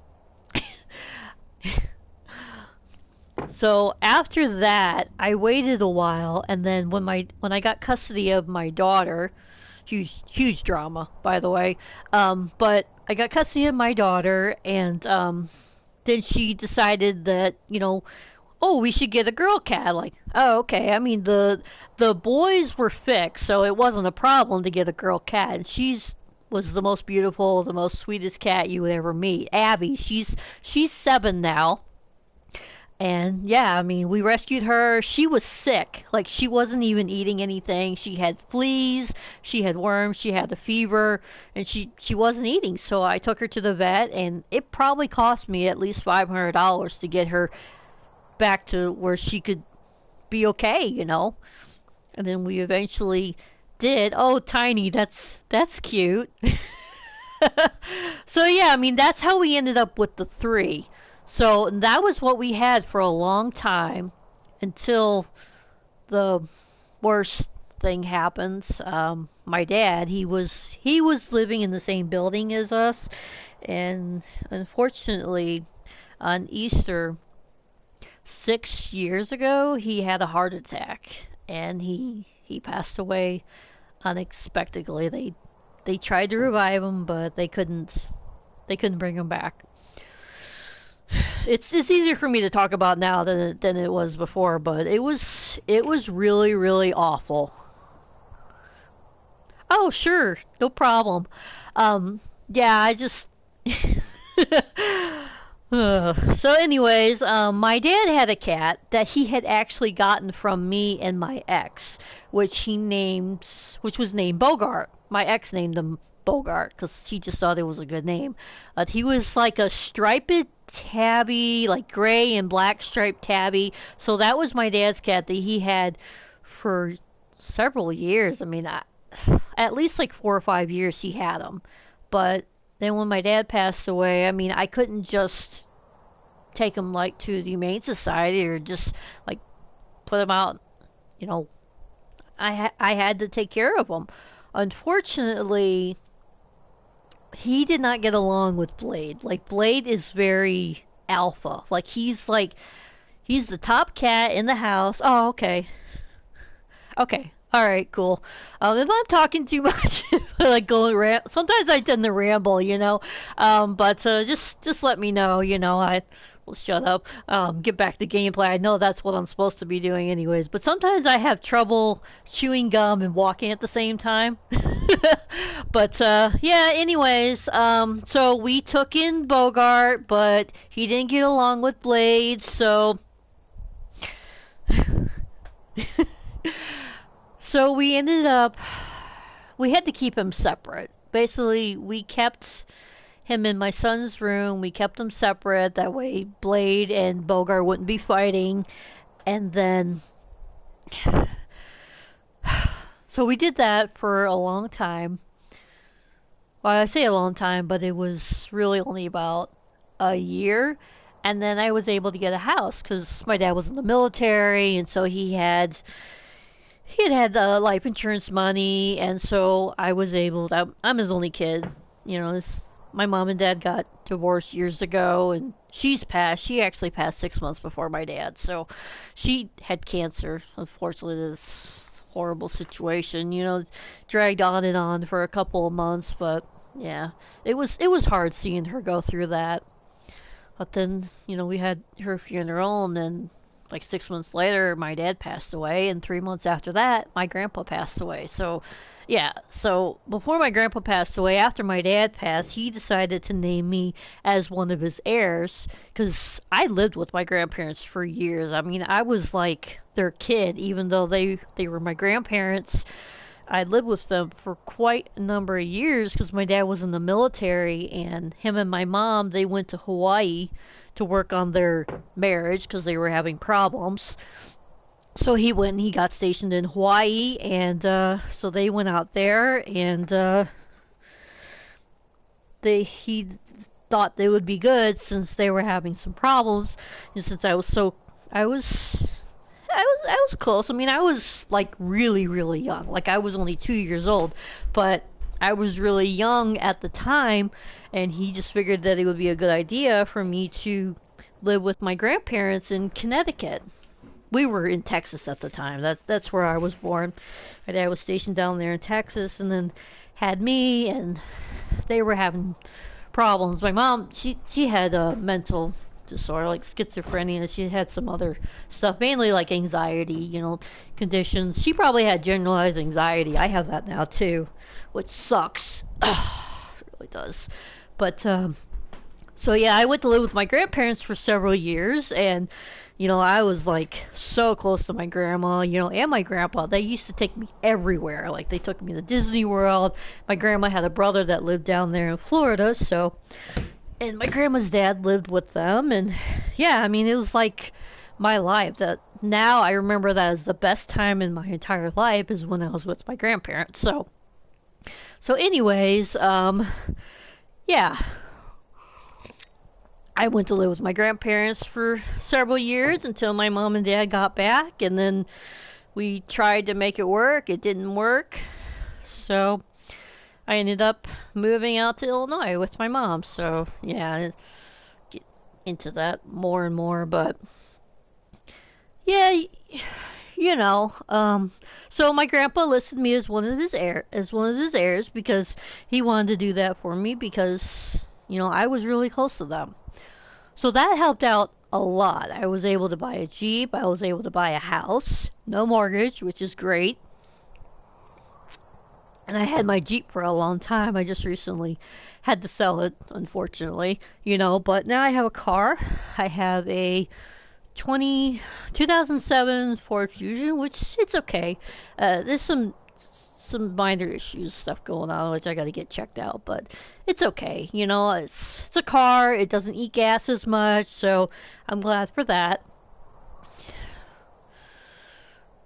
So after that, I waited a while, and then when I got custody of my daughter, huge drama, by the way. But I got custody of my daughter, and then she decided that oh, we should get a girl cat. Like, oh, okay. I mean, the boys were fixed, so it wasn't a problem to get a girl cat. And she's was the most beautiful, the most sweetest cat you would ever meet. Abby, she's 7 now. And yeah, I mean, we rescued her. She was sick. Like, she wasn't even eating anything. She had fleas, she had worms, she had the fever, and she wasn't eating. So I took her to the vet, and it probably cost me at least $500 to get her back to where she could be okay. And then we eventually did. Oh, Tiny, that's cute. So yeah, I mean, that's how we ended up with the 3. So that was what we had for a long time until the worst thing happens. My dad, he was living in the same building as us, and unfortunately, on Easter 6 years ago, he had a heart attack, and he passed away unexpectedly. They tried to revive him, but they couldn't bring him back. It's easier for me to talk about now than it was before, but it was really really awful. Oh sure, no problem. Yeah, I just so anyways, my dad had a cat that he had actually gotten from me and my ex, which was named Bogart. My ex named him Bogart because he just thought it was a good name. He was like a striped tabby, like gray and black striped tabby. So that was my dad's cat that he had for several years. I mean, at least like 4 or 5 years he had them. But then when my dad passed away, I mean, I couldn't just take him like to the Humane Society or just like put him out. You know, I had to take care of him. Unfortunately, he did not get along with Blade. Like Blade is very alpha. He's the top cat in the house. Oh, okay. Okay. All right, cool. If I'm talking too much, like going sometimes I tend to ramble, but just let me know, I will shut up. Get back to gameplay. I know that's what I'm supposed to be doing, anyways. But sometimes I have trouble chewing gum and walking at the same time. But yeah. Anyways, so we took in Bogart, but he didn't get along with Blade, so. So we ended up, we had to keep him separate. Basically, we kept him in my son's room. We kept them separate. That way, Blade and Bogart wouldn't be fighting. And then, so we did that for a long time. Well, I say a long time, but it was really only about a year. And then I was able to get a house because my dad was in the military, and so he had life insurance money, and so I was able to, I'm his only kid. My mom and dad got divorced years ago, and she actually passed 6 months before my dad. So she had cancer. Unfortunately, this horrible situation, dragged on and on for a couple of months, but yeah, it was hard seeing her go through that. But then, we had her funeral, and then like 6 months later, my dad passed away, and 3 months after that, my grandpa passed away. So, yeah, so before my grandpa passed away, after my dad passed, he decided to name me as one of his heirs because I lived with my grandparents for years. I mean, I was like their kid, even though they were my grandparents. I lived with them for quite a number of years because my dad was in the military, and him and my mom, they went to Hawaii to work on their marriage because they were having problems. So he went and he got stationed in Hawaii, and so they went out there, and he thought they would be good since they were having some problems, and since I was close. I mean, I was like really, really young. Like I was only 2 years old, but I was really young at the time, and he just figured that it would be a good idea for me to live with my grandparents in Connecticut. We were in Texas at the time. That's where I was born. My dad was stationed down there in Texas, and then had me, and they were having problems. My mom, she had a mental disorder like schizophrenia. She had some other stuff, mainly like anxiety, conditions. She probably had generalized anxiety. I have that now too, which sucks. It really does. But so yeah, I went to live with my grandparents for several years, and I was like so close to my grandma, and my grandpa. They used to take me everywhere. Like they took me to Disney World. My grandma had a brother that lived down there in Florida, so, and my grandma's dad lived with them, and yeah, I mean, it was like my life. That now I remember that as the best time in my entire life is when I was with my grandparents. So anyways, yeah, I went to live with my grandparents for several years until my mom and dad got back, and then we tried to make it work. It didn't work, so I ended up moving out to Illinois with my mom. So yeah, I get into that more and more, but yeah, so my grandpa listed me as one of his heirs because he wanted to do that for me because I was really close to them. So that helped out a lot. I was able to buy a Jeep. I was able to buy a house. No mortgage, which is great. And I had my Jeep for a long time. I just recently had to sell it, unfortunately. But now I have a car. I have a 2007 Ford Fusion, which it's okay. There's some minor issues stuff going on which I got to get checked out, but it's okay. It's a car. It doesn't eat gas as much, so I'm glad for that.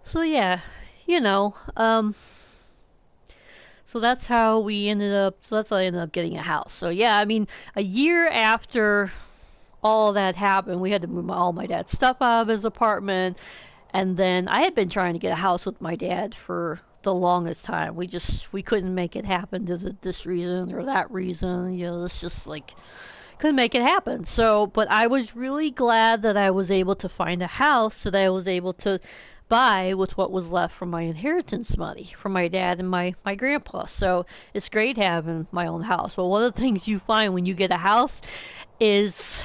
So yeah, you know, so that's how we ended up. So that's how I ended up getting a house. So yeah, I mean, a year after all that happened, we had to move all my dad's stuff out of his apartment, and then I had been trying to get a house with my dad for the longest time. We couldn't make it happen to this reason or that reason. You know, it's just like couldn't make it happen. So, but I was really glad that I was able to find a house that I was able to buy with what was left from my inheritance money from my dad and my grandpa. So it's great having my own house. But one of the things you find when you get a house is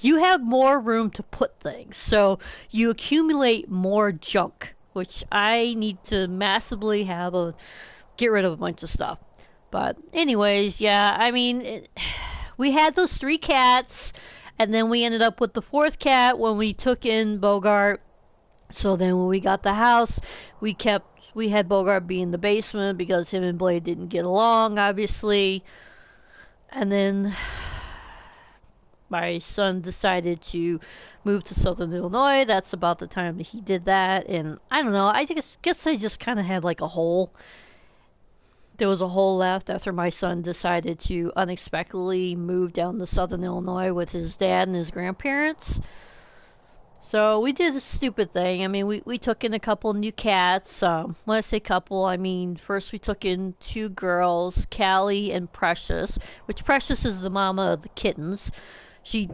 you have more room to put things. So you accumulate more junk, which I need to massively have a get rid of a bunch of stuff. But anyways, yeah, I mean, we had those three cats, and then we ended up with the fourth cat when we took in Bogart. So then when we got the house, we had Bogart be in the basement because him and Blade didn't get along, obviously. And then my son decided to move to Southern Illinois. That's about the time that he did that, and I don't know. I guess I just kind of had like a hole. There was a hole left after my son decided to unexpectedly move down to Southern Illinois with his dad and his grandparents. So we did a stupid thing. I mean, we took in a couple new cats. When I say couple, I mean first we took in two girls, Callie and Precious, which Precious is the mama of the kittens. She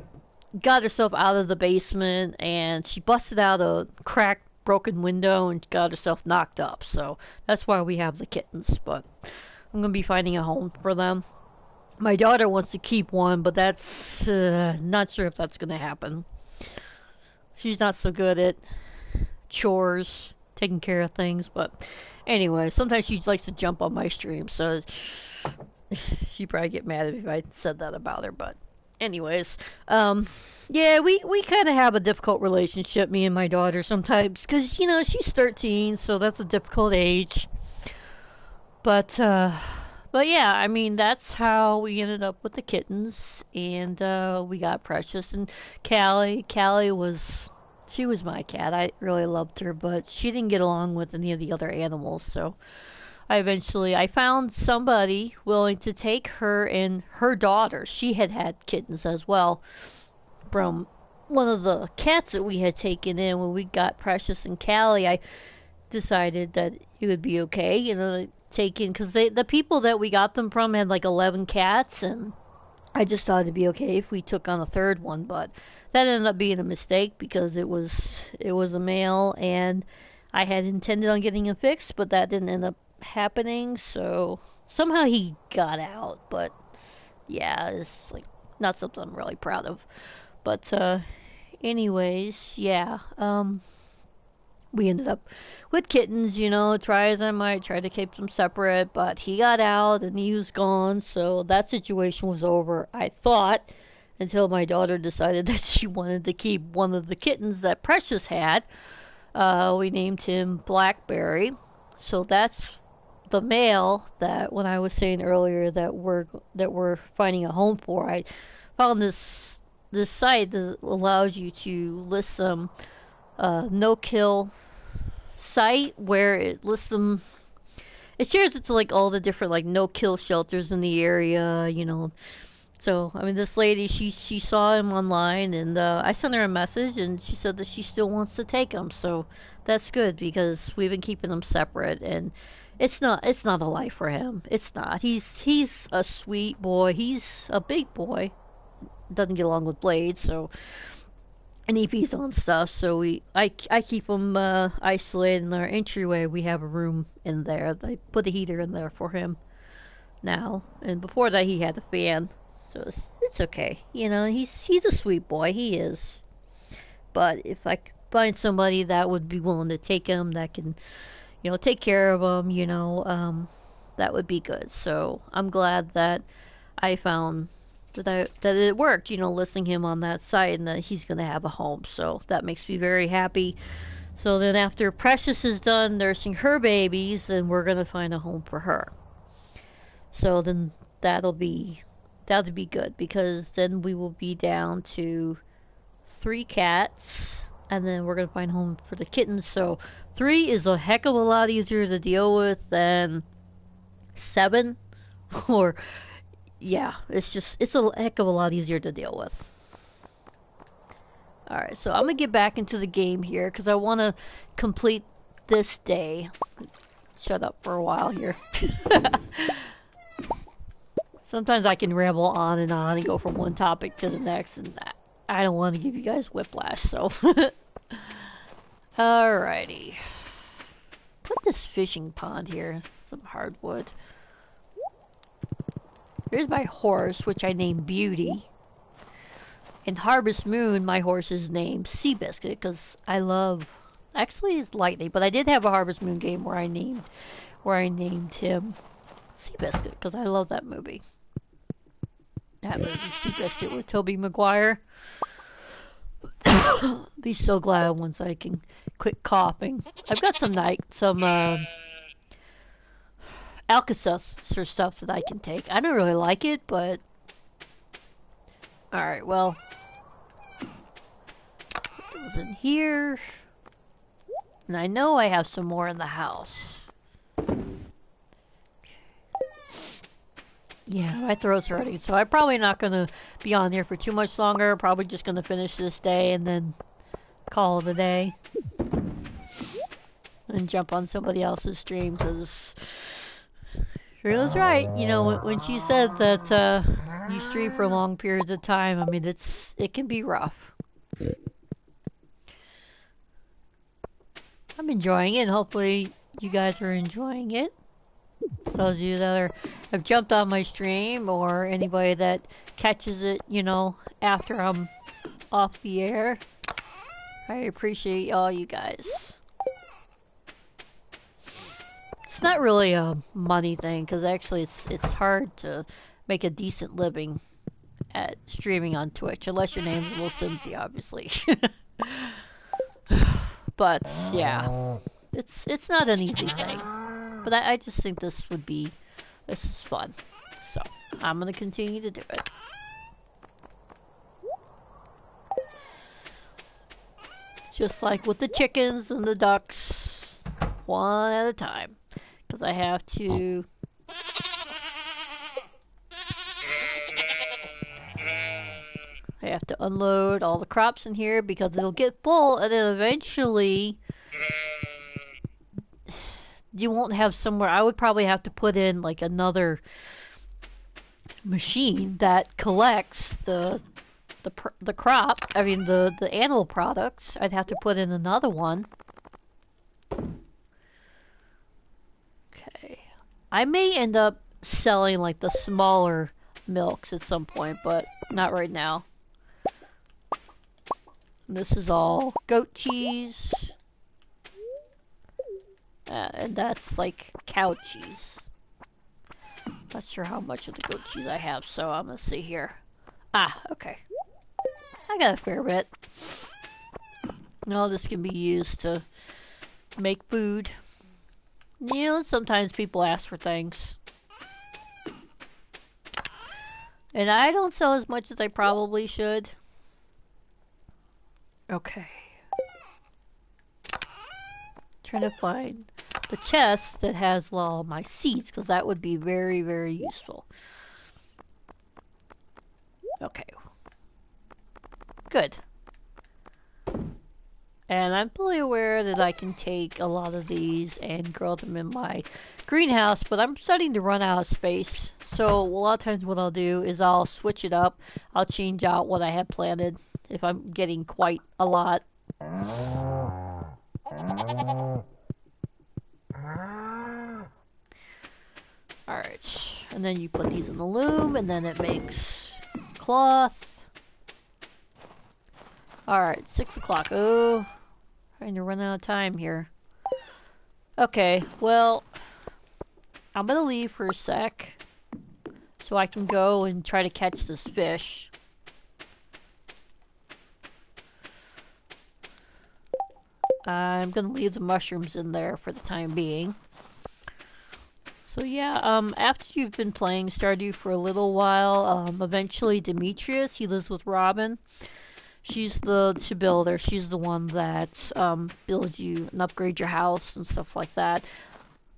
got herself out of the basement and she busted out a cracked, broken window and got herself knocked up. So that's why we have the kittens. But I'm gonna be finding a home for them. My daughter wants to keep one, but that's not sure if that's gonna happen. She's not so good at chores, taking care of things. But anyway, sometimes she likes to jump on my stream, so she'd probably get mad if I said that about her. But anyways, yeah, we kind of have a difficult relationship, me and my daughter, sometimes, because, you know, she's 13, so that's a difficult age. But, but yeah, I mean, that's how we ended up with the kittens, and, we got Precious and Callie. She was my cat. I really loved her, but she didn't get along with any of the other animals, so I found somebody willing to take her and her daughter. She had had kittens as well from one of the cats that we had taken in when we got Precious and Callie. I decided that it would be okay, you know, taking because the people that we got them from had like 11 cats, and I just thought it'd be okay if we took on a third one, but that ended up being a mistake because it was a male, and I had intended on getting him fixed, but that didn't end up happening. So somehow he got out, but yeah, it's like not something I'm really proud of. But anyways, yeah, we ended up with kittens. You know, try as I might, try to keep them separate, but he got out and he was gone, so that situation was over. I thought until my daughter decided that she wanted to keep one of the kittens that Precious had. We named him Blackberry. So that's the male that when I was saying earlier that we're finding a home for. I found this site that allows you to list some no kill site where it lists them. It shares it to like all the different like no kill shelters in the area, you know. So I mean, this lady she saw him online, and I sent her a message, and she said that she still wants to take him. So that's good because we've been keeping them separate, and it's not a life for him. It's not. He's a sweet boy. He's a big boy. Doesn't get along with Blade, so and he pees on stuff. So I keep him isolated in our entryway. We have a room in there. I put a heater in there for him now, and before that he had a fan. So it's okay. You know, he's a sweet boy. He is. But if I could find somebody that would be willing to take him, that can, you know, take care of him, you know, that would be good. So I'm glad that I found that it worked. You know, listing him on that site and that he's gonna have a home. So that makes me very happy. So then after Precious is done nursing her babies, then we're gonna find a home for her. So then that'll be good because then we will be down to three cats, and then we're gonna find home for the kittens. So 3 is a heck of a lot easier to deal with than 7. Or, yeah, it's a heck of a lot easier to deal with. Alright, so I'm gonna get back into the game here because I want to complete this day. Shut up for a while here. Sometimes I can ramble on and go from one topic to the next, and I don't want to give you guys whiplash, so. Alrighty. Put this fishing pond here. Some hardwood. Here's my horse, which I named Beauty. In Harvest Moon, my horse is named Seabiscuit, because I love... Actually, it's Lightning, but I did have a Harvest Moon game where I named him Seabiscuit, because I love that movie. That movie, Seabiscuit, with Tobey Maguire. Be so glad once I can quit coughing. I've got some Alka-Seltzer stuff that I can take. I don't really like it, but... Alright, well... It was in here... And I know I have some more in the house. Yeah, my throat's hurting, so I'm probably not going to be on here for too much longer. Probably just going to finish this day and then call it a day. And jump on somebody else's stream, because Shirley's right. You know, when she said that you stream for long periods of time, I mean, it can be rough. I'm enjoying it, and hopefully you guys are enjoying it. Those of you that have jumped on my stream, or anybody that catches it, you know, after I'm off the air. I appreciate all you guys. It's not really a money thing, because actually it's hard to make a decent living at streaming on Twitch, unless your name's Little Simsy, obviously. But yeah, it's not an easy thing. But I just think this is fun. So I'm gonna continue to do it. Just like with the chickens and the ducks, one at a time. Because I have to... I have to unload all the crops in here because it'll get full, and then eventually you won't have somewhere. I would probably have to put in like another machine that collects the crop. I mean the animal products. I'd have to put in another one. Okay, I may end up selling like the smaller milks at some point, but not right now. This is all goat cheese. And that's like cow cheese. Not sure how much of the goat cheese I have, so I'm gonna see here. Ah, okay. I got a fair bit. No, this can be used to make food. You know, sometimes people ask for things. And I don't sell as much as I probably should. Okay. Trying to find the chest that has all my seeds, because that would be very, very useful. Okay. Good. And I'm fully aware that I can take a lot of these and grow them in my greenhouse, but I'm starting to run out of space. So a lot of times what I'll do is I'll switch it up. I'll change out what I have planted if I'm getting quite a lot. Alright, and then you put these in the loom, and then it makes cloth. Alright, 6 o'clock. Oh, trying to run out of time here. Okay, well, I'm gonna leave for a sec, so I can go and try to catch this fish. I'm gonna leave the mushrooms in there for the time being. So yeah, after you've been playing Stardew for a little while, eventually Demetrius, he lives with Robin. She's the builder. She's the one that builds you and upgrade your house and stuff like that.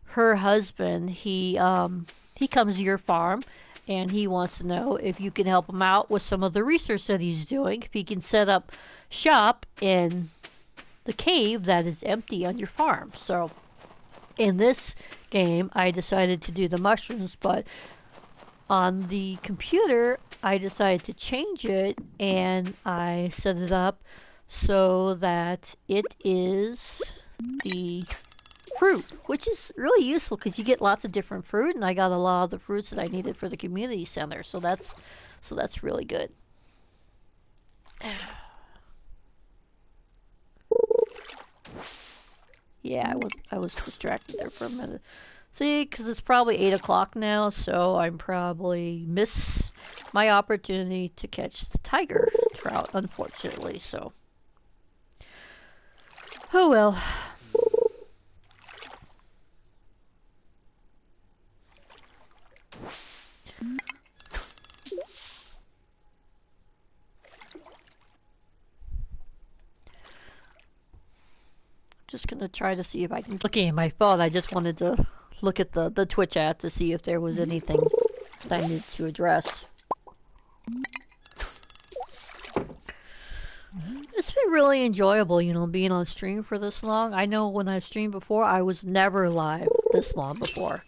Her husband, he comes to your farm and he wants to know if you can help him out with some of the research that he's doing. If he can set up shop in the cave that is empty on your farm. So in this game, I decided to do the mushrooms, but on the computer, I decided to change it and I set it up so that it is the fruit, which is really useful because you get lots of different fruit, and I got a lot of the fruits that I needed for the community center, so that's really good. Yeah, I was distracted there for a minute. See, because it's probably 8 o'clock now, so I'm probably miss my opportunity to catch the tiger trout, unfortunately. So, oh well. Just gonna try to see if I can. Looking at my phone, I just wanted to look at the Twitch app to see if there was anything that I needed to address. It's been really enjoyable, you know, being on stream for this long. I know when I streamed before, I was never live this long before.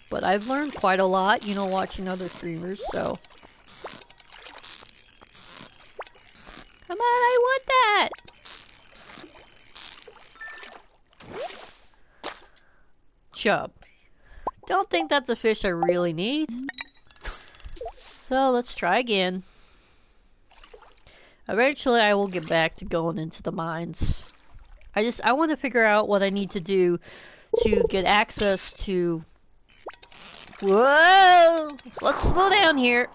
But I've learned quite a lot, you know, watching other streamers, so. Come on, I want that! Chub. Don't think that's a fish I really need. So let's try again. Eventually I will get back to going into the mines. I want to figure out what I need to do to get access to... Whoa! Let's slow down here.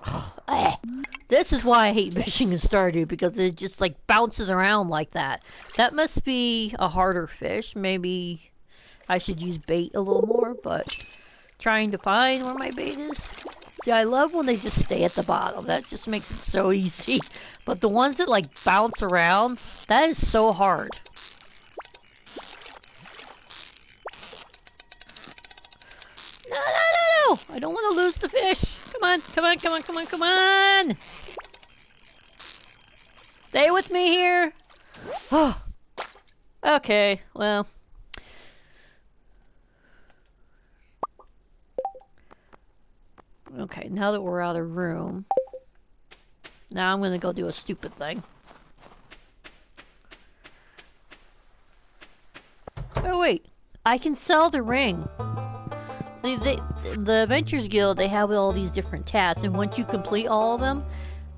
This is why I hate fishing in Stardew, because it just like bounces around like that. That must be a harder fish. Maybe I should use bait a little more, but trying to find where my bait is. See, I love when they just stay at the bottom. That just makes it so easy. But the ones that like bounce around, that is so hard. No, no, no, no! I don't want to lose the fish. Come on, come on, come on, come on, come on! Stay with me here. Oh. Okay, well. Okay, now that we're out of room, now I'm gonna go do a stupid thing. Oh wait, I can sell the ring. See, the Adventures Guild, they have all these different tasks, and once you complete all of them,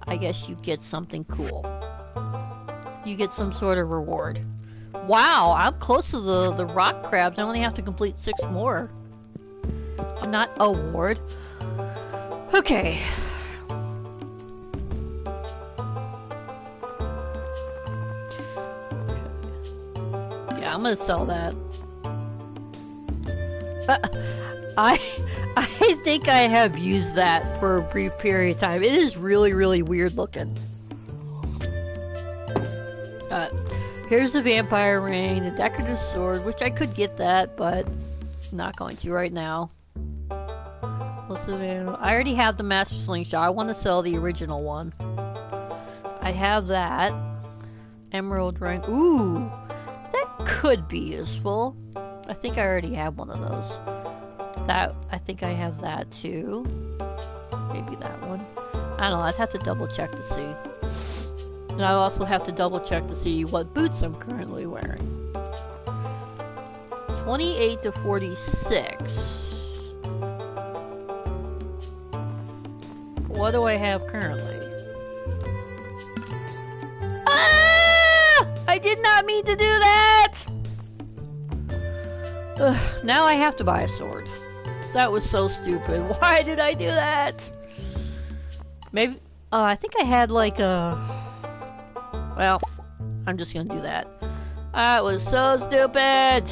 I guess you get something cool. You get some sort of reward. Wow, I'm close to the rock crabs. I only have to complete 6 more. Not award. Okay. Yeah, I'm gonna sell that. I think I have used that for a brief period of time. It is really, really weird looking. Here's the vampire ring, the decorative sword, which I could get that, but I'm not going to right now. I already have the Master Slingshot. I want to sell the original one. I have that. Emerald ring. Ooh! That could be useful. I think I already have one of those. I think I have that too. Maybe that one. I don't know. I'd have to double check to see. And I also have to double check to see what boots I'm currently wearing. 28 to 46. What do I have currently? Ah! I did not mean to do that! Ugh, now I have to buy a sword. That was so stupid. Why did I do that? Maybe... I think I had like a... Well, I'm just gonna do that. That was so stupid!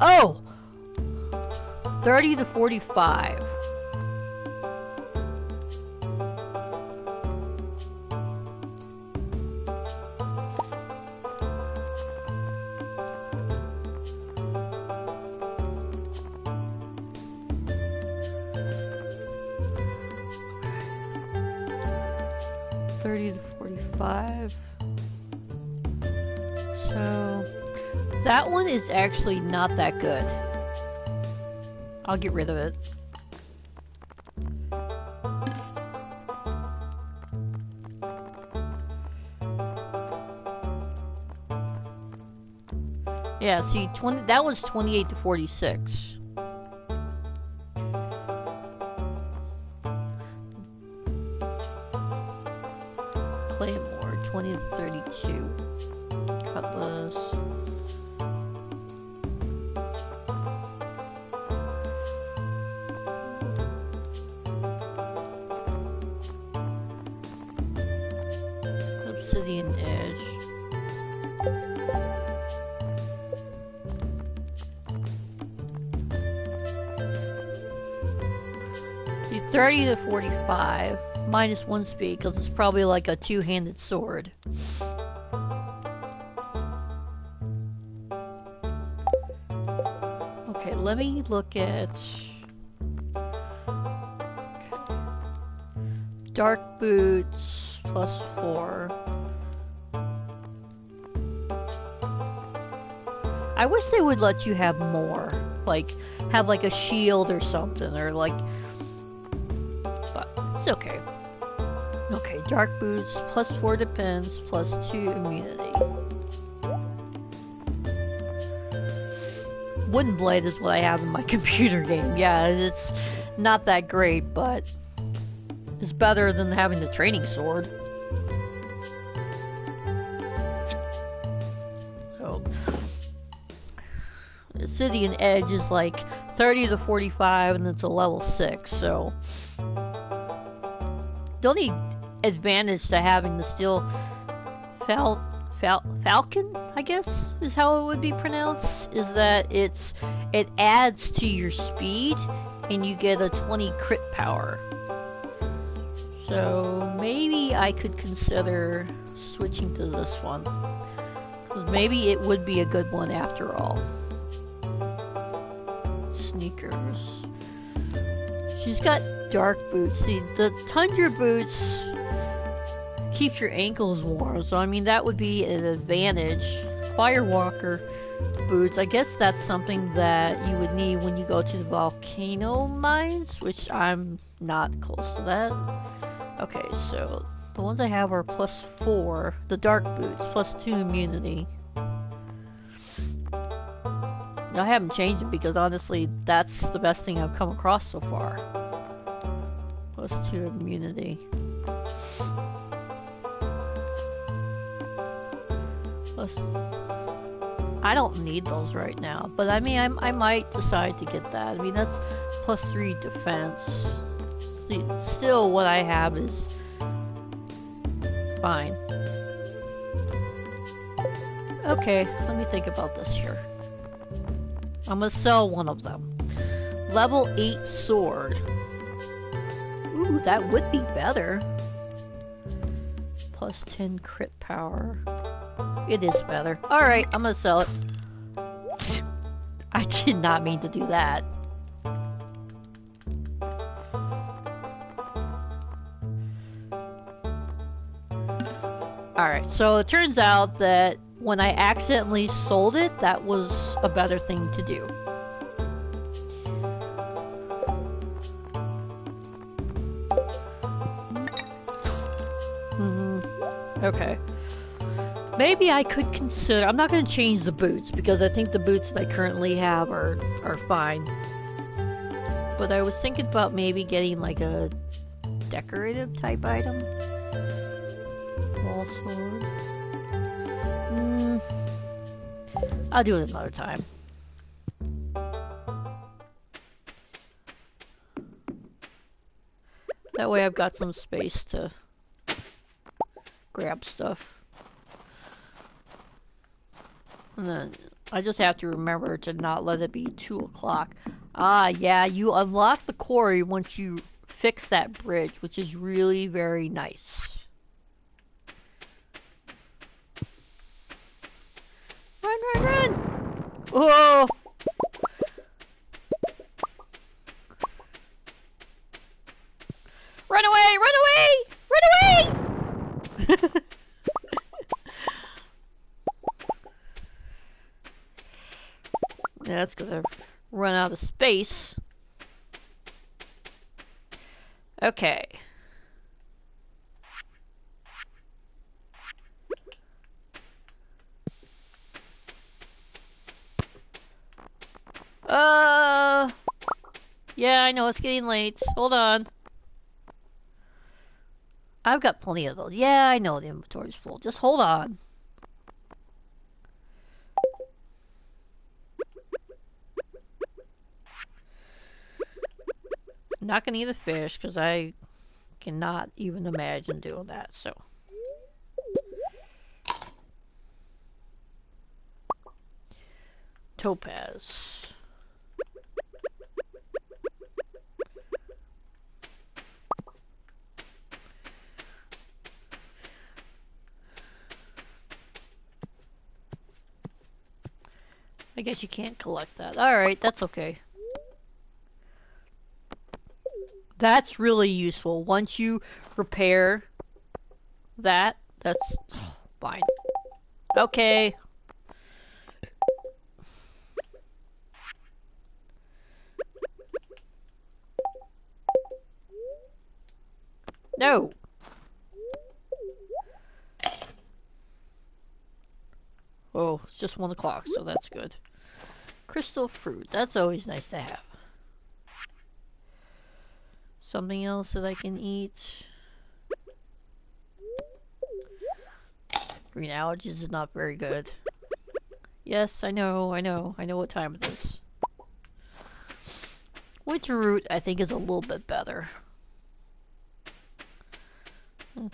Oh! 30 to 45. So that one is actually not that good. I'll get rid of it. Yeah, see, that was 28 to 46. Claymore, 20 to 32. Cutlass. Obsidian edge. See, 30 to 45. Minus 1 speed, because it's probably like a two-handed sword. Okay, let me look at... Okay. Dark boots, plus 4. I wish they would let you have more. Like, have like a shield or something, or like... But it's okay. Okay, dark boots, plus 4 defense, plus 2 immunity. Wooden blade is what I have in my computer game. Yeah, it's not that great, but it's better than having the training sword. So, the Obsidian Edge is like 30 to 45, and it's a level 6, so... The only advantage to having the steel falcon, I guess is how it would be pronounced, is that it adds to your speed and you get a 20 crit power. So maybe I could consider switching to this one, because maybe it would be a good one after all. Sneakers. She's got dark boots. See, the Tundra boots keeps your ankles warm, so I mean that would be an advantage. Firewalker boots, I guess that's something that you would need when you go to the volcano mines, which I'm not close to that. Okay, so the ones I have are plus 4. The dark boots, plus 2 immunity. I haven't changed it because honestly that's the best thing I've come across so far. Plus 2 immunity. Plus, I don't need those right now, but I mean, I might decide to get that. I mean, that's plus 3 defense. See, still, what I have is fine. Okay, let me think about this here. I'm gonna sell one of them. Level 8 sword. Ooh, that would be better. Plus 10 crit power. It is better. Alright, I'm gonna sell it. I did not mean to do that. Alright, so it turns out that when I accidentally sold it, that was a better thing to do. Okay. Maybe I could consider... I'm not going to change the boots, because I think the boots that I currently have are fine. But I was thinking about maybe getting like a decorative type item. Wall sword. I'll do it another time. That way I've got some space to grab stuff. And then I just have to remember to not let it be 2 o'clock. Ah, yeah, you unlock the quarry once you fix that bridge, which is really very nice. Run, run, run! Oh! Run away! Run away! Run away! That's gonna run out of space. Okay. Yeah, I know it's getting late. Hold on. I've got plenty of those. Yeah, I know the inventory's full. Just hold on. I'm not gonna eat a fish because I cannot even imagine doing that. So. Topaz. I guess you can't collect that. Alright, that's okay. That's really useful. Once you repair that, that's fine. Okay. No. Oh, it's just 1 o'clock, so that's good. Crystal fruit. That's always nice to have. Something else that I can eat. Green allergies is not very good. Yes, I know what time it is. Winter root, I think, is a little bit better.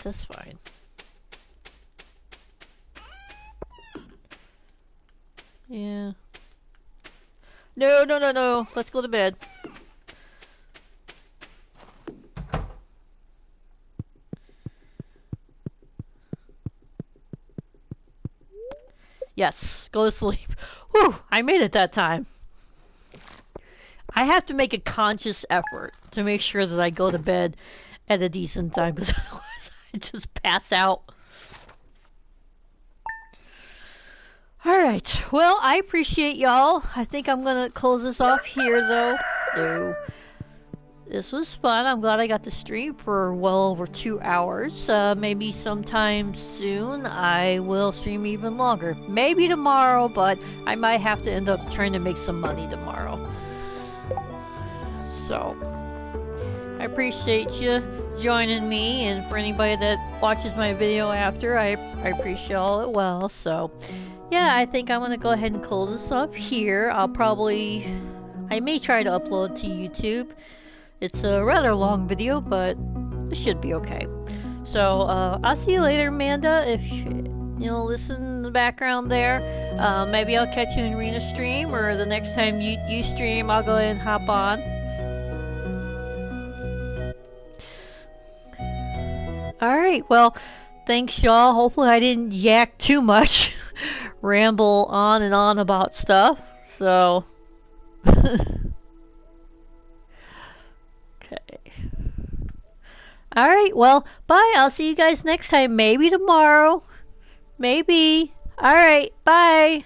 That's fine. Yeah. No, no, no, no. Let's go to bed. Yes, go to sleep. Whew, I made it that time. I have to make a conscious effort to make sure that I go to bed at a decent time, because otherwise I just pass out. Alright, well, I appreciate y'all. I think I'm gonna close this off here, though. No. This was fun. I'm glad I got to stream for well over 2 hours. Maybe sometime soon I will stream even longer. Maybe tomorrow, but I might have to end up trying to make some money tomorrow. So, I appreciate you joining me, and for anybody that watches my video after, I appreciate all it well. So, yeah, I think I'm gonna go ahead and close this up here. I may try to upload to YouTube. It's a rather long video, but it should be okay. So, I'll see you later, Amanda. If you listen in the background there, maybe I'll catch you in Rena stream, or the next time you stream, I'll go ahead and hop on. Alright, well, thanks y'all. Hopefully I didn't yak too much. Ramble on and on about stuff. So... Okay. Alright, well, bye. I'll see you guys next time. Maybe tomorrow. Maybe. Alright, bye.